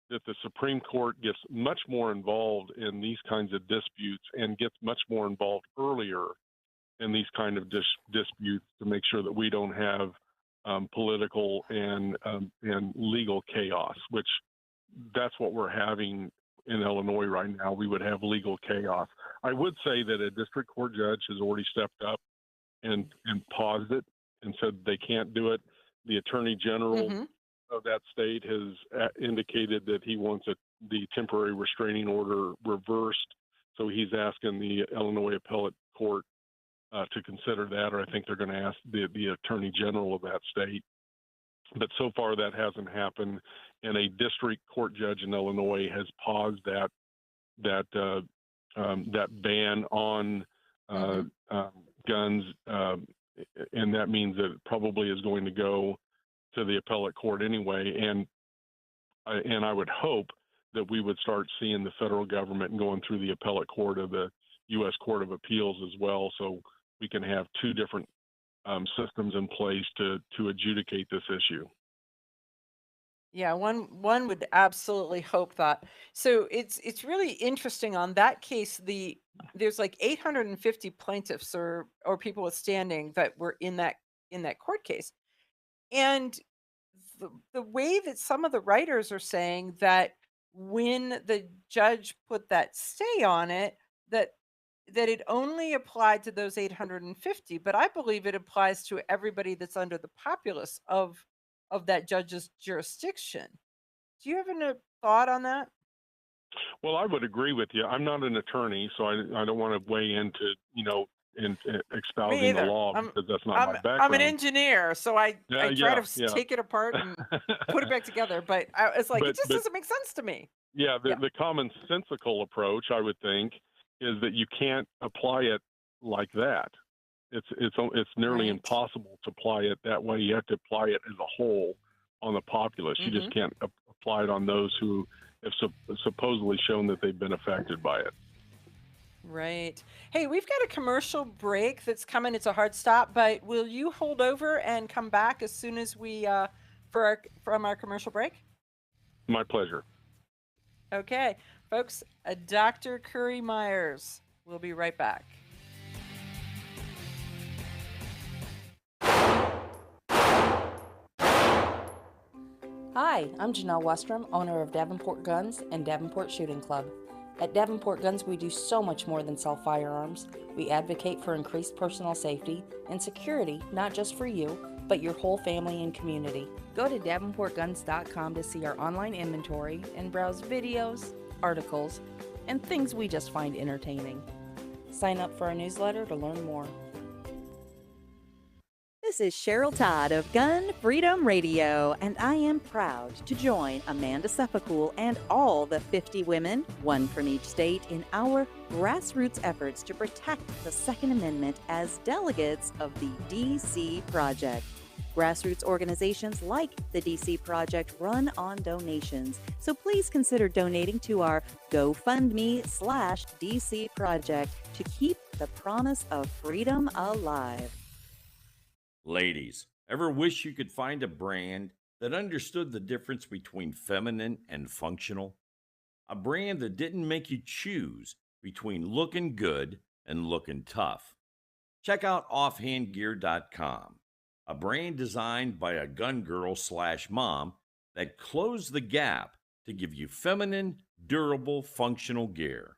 that the Supreme Court gets much more involved in these kinds of disputes and gets much more involved earlier in these kind of disputes to make sure that we don't have political and legal chaos, which that's what we're having in Illinois right now. We would have legal chaos. I would say that a district court judge has already stepped up and paused it and said they can't do it. The attorney general of that state has indicated that he wants the temporary restraining order reversed. So he's asking the Illinois appellate court to consider that, or I think they're going to ask the attorney general of that state. But so far that hasn't happened, and a district court judge in Illinois has paused that ban on guns, and that means that it probably is going to go to the appellate court anyway. And I would hope that we would start seeing the federal government going through the appellate court of the U.S. Court of Appeals as well, so we can have two different systems in place to adjudicate this issue. Yeah, one would absolutely hope that. So it's really interesting on that case. There's like 850 plaintiffs or people with standing that were in that court case, and the way that some of the writers are saying that when the judge put that stay on it, that it only applied to those 850, but I believe it applies to everybody that's under the populace of that judge's jurisdiction. Do you have any thought on that? Well, I would agree with you. I'm not an attorney, so I don't want to weigh into, in espousing the law because that's not my background. I'm an engineer, so I try to take it apart and put it back together, but it's like, it just doesn't make sense to me. Yeah, the commonsensical approach, I would think, is that you can't apply it like that. It's nearly impossible to apply it that way. You have to apply it as a whole on the populace. You just can't apply it on those who have supposedly shown that they've been affected by it. Right. Hey, we've got a commercial break that's coming. It's a hard stop, but will you hold over and come back as soon as we from our commercial break? My pleasure. Okay, folks, Dr. Currie Myers. We'll be right back. Hi, I'm Janelle Westrom, owner of Davenport Guns and Davenport Shooting Club. At Davenport Guns, we do so much more than sell firearms. We advocate for increased personal safety and security, not just for you, but your whole family and community. Go to davenportguns.com to see our online inventory and browse videos, articles, and things we just find entertaining. Sign up for our newsletter to learn more. This is Cheryl Todd of Gun Freedom Radio, and I am proud to join Amanda Suffolcool and all the 50 women, one from each state, in our grassroots efforts to protect the Second Amendment as delegates of the DC Project. Grassroots organizations like the DC Project run on donations, so please consider donating to our GoFundMe/DC Project to keep the promise of freedom alive. Ladies, Ever wish you could find a brand that understood the difference between feminine and functional? A brand that didn't make you choose between looking good and looking tough. Check out offhandgear.com, a brand designed by a gun girl / mom that closed the gap to give you feminine, durable, functional gear.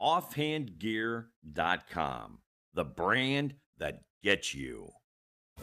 Offhandgear.com, the brand that gets you.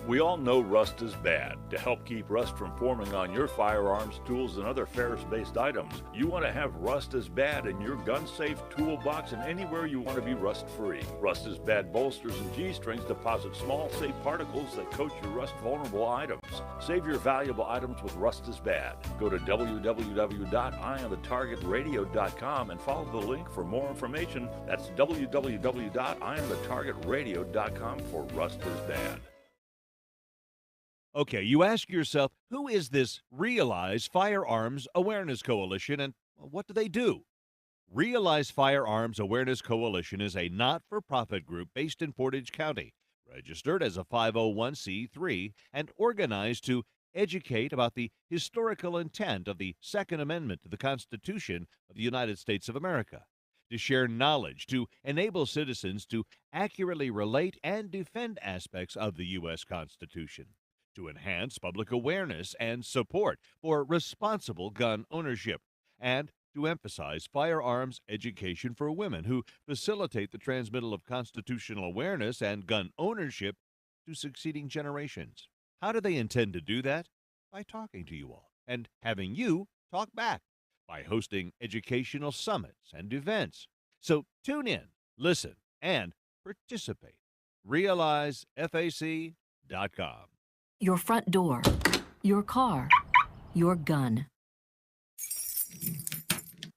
We all know rust is bad. To help keep rust from forming on your firearms, tools, and other ferrous-based items, you want to have Rust is Bad in your gun-safe toolbox and anywhere you want to be rust-free. Rust is Bad bolsters and G-strings deposit small, safe particles that coat your rust-vulnerable items. Save your valuable items with Rust is Bad. Go to www.eyeonthetargetradio.com and follow the link for more information. That's www.eyeonthetargetradio.com for Rust is Bad. Okay, you ask yourself, who is this Realize Firearms Awareness Coalition and what do they do? Realize Firearms Awareness Coalition is a not-for-profit group based in Portage County, registered as a 501c3 and organized to educate about the historical intent of the Second Amendment to the Constitution of the United States of America, to share knowledge, to enable citizens to accurately relate and defend aspects of the U.S. Constitution, to enhance public awareness and support for responsible gun ownership, and to emphasize firearms education for women who facilitate the transmittal of constitutional awareness and gun ownership to succeeding generations. How do they intend to do that? By talking to you all and having you talk back, by hosting educational summits and events. So tune in, listen, and participate. RealizeFAC.com. Your front door, your car, your gun.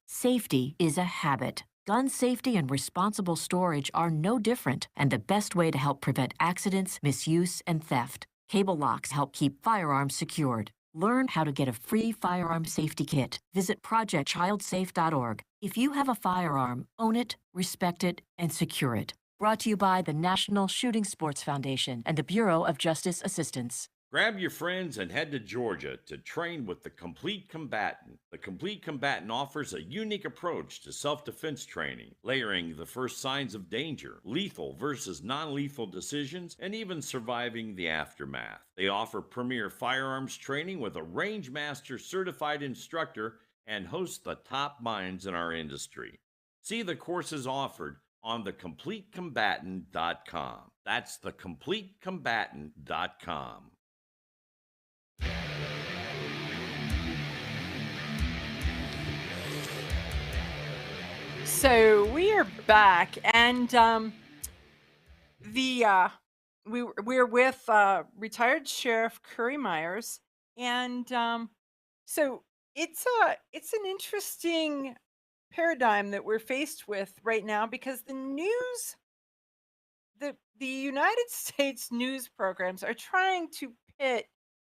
Safety is a habit. Gun safety and responsible storage are no different, and the best way to help prevent accidents, misuse, and theft. Cable locks help keep firearms secured. Learn how to get a free firearm safety kit. Visit projectchildsafe.org. If you have a firearm, own it, respect it, and secure it. Brought to you by the National Shooting Sports Foundation and the Bureau of Justice Assistance. Grab your friends and head to Georgia to train with the Complete Combatant. The Complete Combatant offers a unique approach to self-defense training, layering the first signs of danger, lethal versus non-lethal decisions, and even surviving the aftermath. They offer premier firearms training with a range master certified instructor and host the top minds in our industry. See the courses offered on thecompletecombatant.com. That's thecompletecombatant.com. So we are back, and we're with retired Sheriff Currie Myers, and so it's an interesting paradigm that we're faced with right now because the United States news programs are trying to pit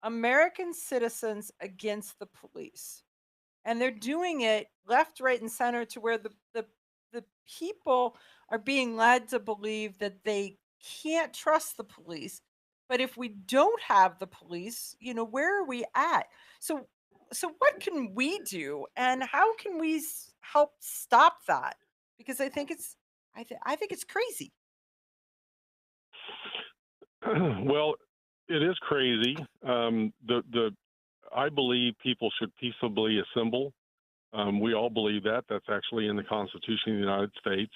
American citizens against the police. And they're doing it left, right, and center to where the people are being led to believe that they can't trust the police. But if we don't have the police, where are we at? So what can we do, and how can we help stop that? Because I think it's crazy. Well, it is crazy. I believe people should peaceably assemble. We all believe that. That's actually in the Constitution of the United States.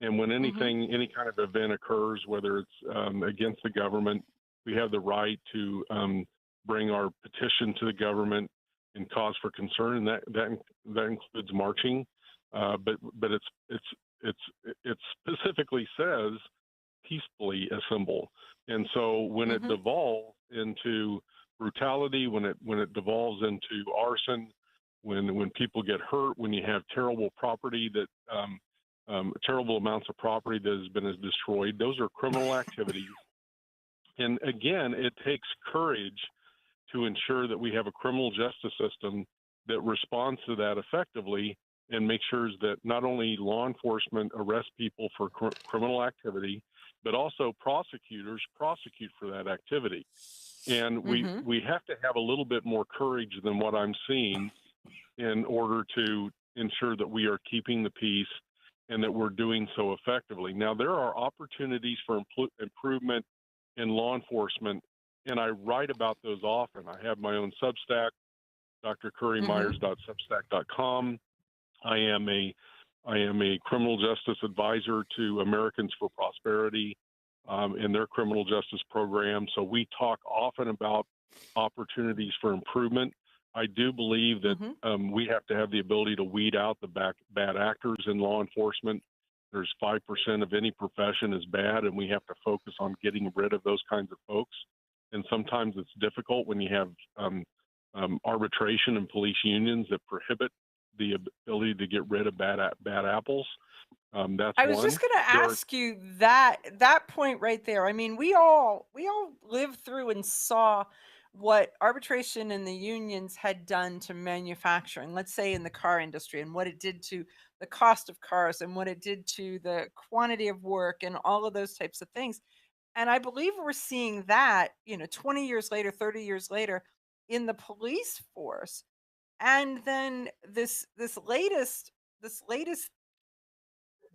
And when any kind of event occurs, whether it's against the government, we have the right to bring our petition to the government and cause for concern, and that includes marching. But it specifically says peacefully assemble. And so when it devolves into brutality, when it devolves into arson, when people get hurt, when you have terrible property that terrible amounts of property that has been destroyed, those are criminal activities. And again, it takes courage to ensure that we have a criminal justice system that responds to that effectively and makes sure that not only law enforcement arrest people for criminal activity, but also prosecutors prosecute for that activity. And we have to have a little bit more courage than what I'm seeing in order to ensure that we are keeping the peace and that we're doing so effectively. Now, there are opportunities for improvement in law enforcement, and I write about those often. I have my own Substack, drcurriemyers.substack.com. I am a criminal justice advisor to Americans for Prosperity in their criminal justice program. So we talk often about opportunities for improvement. I do believe that we have to have the ability to weed out the bad actors in law enforcement. There's 5% of any profession is bad, and we have to focus on getting rid of those kinds of folks. And sometimes it's difficult when you have arbitration and police unions that prohibit the ability to get rid of bad apples. That's I was just going to ask you that point right there. I mean, we all lived through and saw what arbitration and the unions had done to manufacturing, let's say in the car industry, and what it did to the cost of cars and what it did to the quantity of work and all of those types of things. And I believe we're seeing that, 20 years later, 30 years later in the police force. And then this latest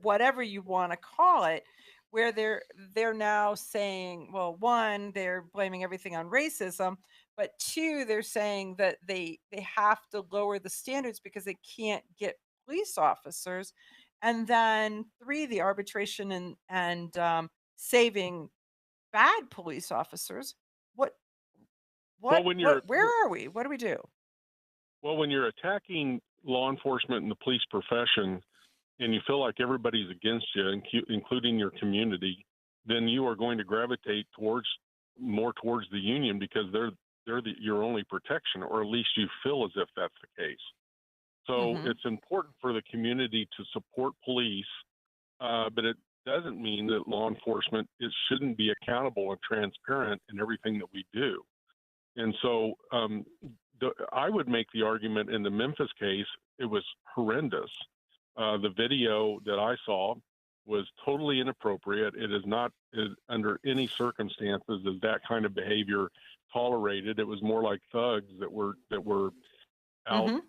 whatever you want to call it, where they're now saying, well, one, they're blaming everything on racism, but two, they're saying that they have to lower the standards because they can't get police officers, and then three, the arbitration and saving bad police officers. What Well, when you're where are we? What do we do? Well, when you're attacking law enforcement and the police profession, and you feel like everybody's against you, including your community, then you are going to gravitate more towards the union because they're your only protection, or at least you feel as if that's the case. So it's important for the community to support police, but it doesn't mean that law enforcement shouldn't be accountable and transparent in everything that we do. And so I would make the argument in the Memphis case, it was horrendous. The video that I saw was totally inappropriate. It is not under any circumstances is that kind of behavior tolerated. It was more like thugs that were out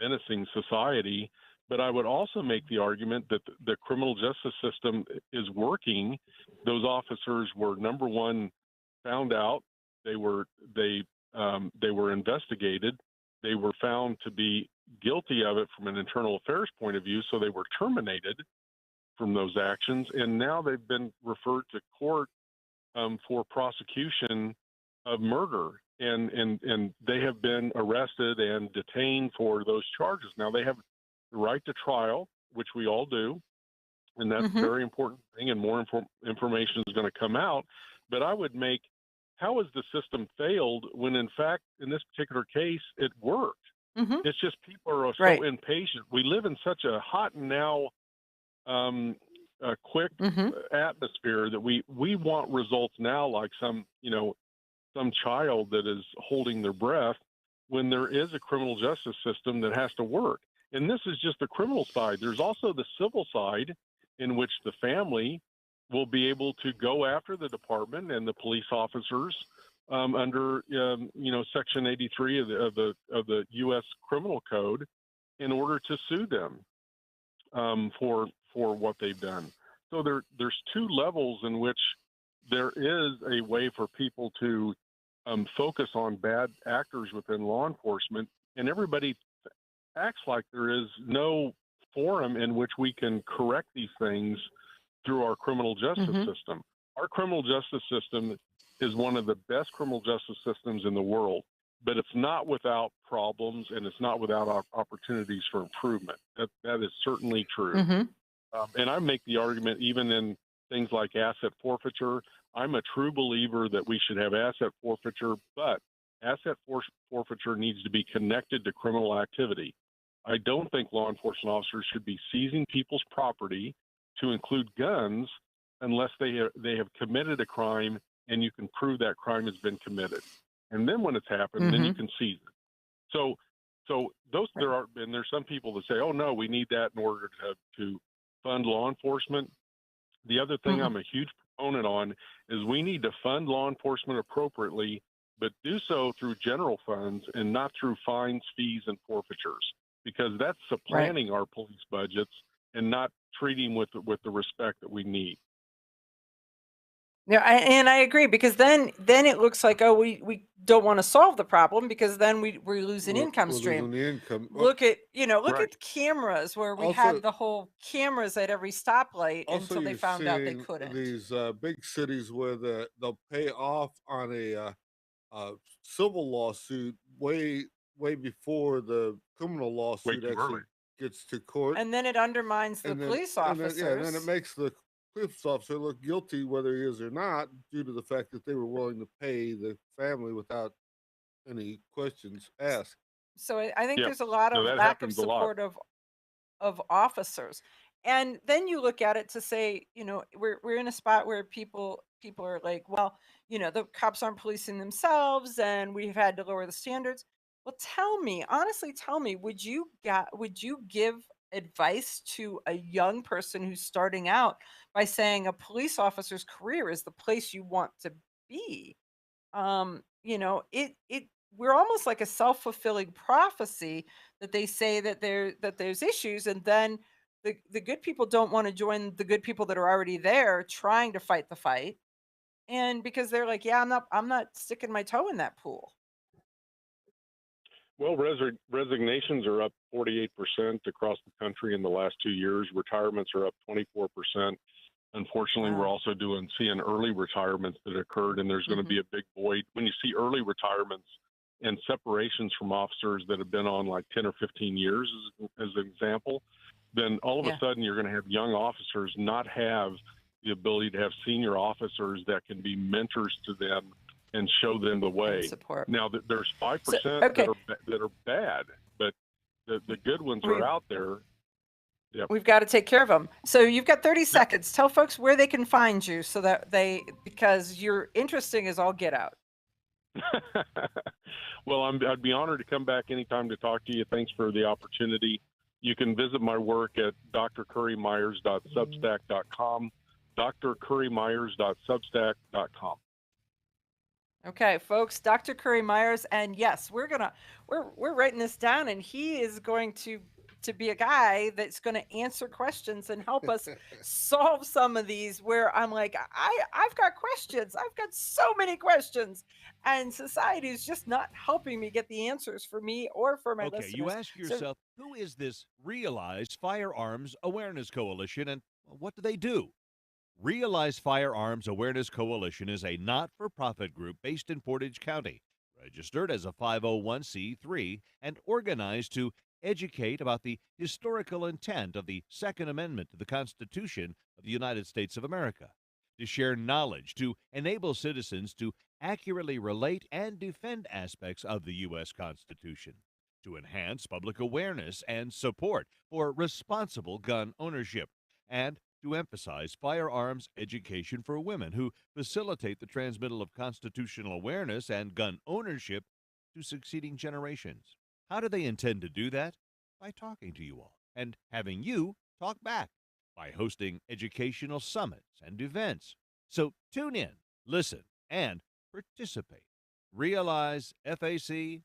menacing society. But I would also make the argument that the criminal justice system is working. Those officers were, number one, found out. They were investigated. They were found to be guilty of it from an internal affairs point of view, so they were terminated from those actions, and now they've been referred to court for prosecution of murder, and they have been arrested and detained for those charges. Now they have the right to trial, which we all do, and that's a very important thing, and more information is going to come out. But I would make, how has the system failed when, in fact, in this particular case, it worked? It's just people are so impatient. We live in such a hot and now quick atmosphere that we want results now, like some child that is holding their breath, when there is a criminal justice system that has to work. And this is just the criminal side. There's also the civil side, in which the family will be able to go after the department and the police officers under Section 83 of the U.S. Criminal Code, in order to sue them for what they've done. So there's two levels in which there is a way for people to focus on bad actors within law enforcement, and everybody acts like there is no forum in which we can correct these things through our criminal justice system. Our criminal justice system is one of the best criminal justice systems in the world, but it's not without problems, and it's not without opportunities for improvement. That is certainly true. And I make the argument, even in things like asset forfeiture, I'm a true believer that we should have asset forfeiture, but asset forfeiture needs to be connected to criminal activity. I don't think law enforcement officers should be seizing people's property, to include guns, unless they have committed a crime and you can prove that crime has been committed. And then when it's happened, then you can seize it. So there's some people that say, oh no, we need that in order to fund law enforcement. The other thing I'm a huge proponent on is we need to fund law enforcement appropriately but do so through general funds and not through fines, fees, and forfeitures, because that's supplanting our police budgets and not treating with the respect that we need. Yeah, and I agree, because then it looks like, oh, we don't want to solve the problem, because then we lose an income We're stream. losing the income. Look at Right. at cameras, where we Also- had the whole cameras at every stoplight Also, until they you're found out they seeing couldn't. these big cities where they'll pay off on a civil lawsuit way before the criminal lawsuit too actually early. gets to court. And then it undermines the And then- police and officers. then, and then it makes the police officer look guilty, whether he is or not, due to the fact that they were willing to pay the family without any questions asked. So I think Yeah. there's a lot No, of that lack of happens a lot. support of officers. And then you look at it to say, we're in a spot where people are like, well, the cops aren't policing themselves, and we've had to lower the standards. Well, honestly tell me, would you give advice to a young person who's starting out by saying a police officer's career is the place you want to be? It we're almost like a self-fulfilling prophecy, that they say that there's issues, and then the good people don't want to join the good people that are already there trying to fight the fight, and because they're like, yeah, I'm not sticking my toe in that pool. Well, resignations are up 48% across the country in the last 2 years. Retirements are up 24%. Unfortunately, we're also seeing early retirements that occurred, and there's going to be a big void. When you see early retirements and separations from officers that have been on like 10 or 15 years, as an example, then all of a sudden you're going to have young officers not have the ability to have senior officers that can be mentors to them and show them the way. Support. Now, there's 5% okay. that are bad, but the good ones are out there. Yep. We've got to take care of them. So you've got 30 seconds. Tell folks where they can find you, so that because you're interesting as all get out. Well, I'd be honored to come back anytime to talk to you. Thanks for the opportunity. You can visit my work at drcurriemyers.substack.com, drcurriemyers.substack.com. Okay, folks, Dr. Currie Myers, and yes, we're writing this down, and he is going to be a guy that's going to answer questions and help us solve some of these, where I'm like, I've got questions. I've got so many questions, and society is just not helping me get the answers for me or for my listeners. Okay, you ask yourself, who is this Realize Firearms Awareness Coalition, and what do they do? Realize Firearms Awareness Coalition is a not-for-profit group based in Portage County, registered as a 501c3, and organized to educate about the historical intent of the Second Amendment to the Constitution of the United States of America, to share knowledge, to enable citizens to accurately relate and defend aspects of the U.S. Constitution, to enhance public awareness and support for responsible gun ownership, and to emphasize firearms education for women, who facilitate the transmittal of constitutional awareness and gun ownership to succeeding generations. How do they intend to do that? By talking to you all and having you talk back, by hosting educational summits and events. So tune in, listen, and participate. RealizeFAC.org.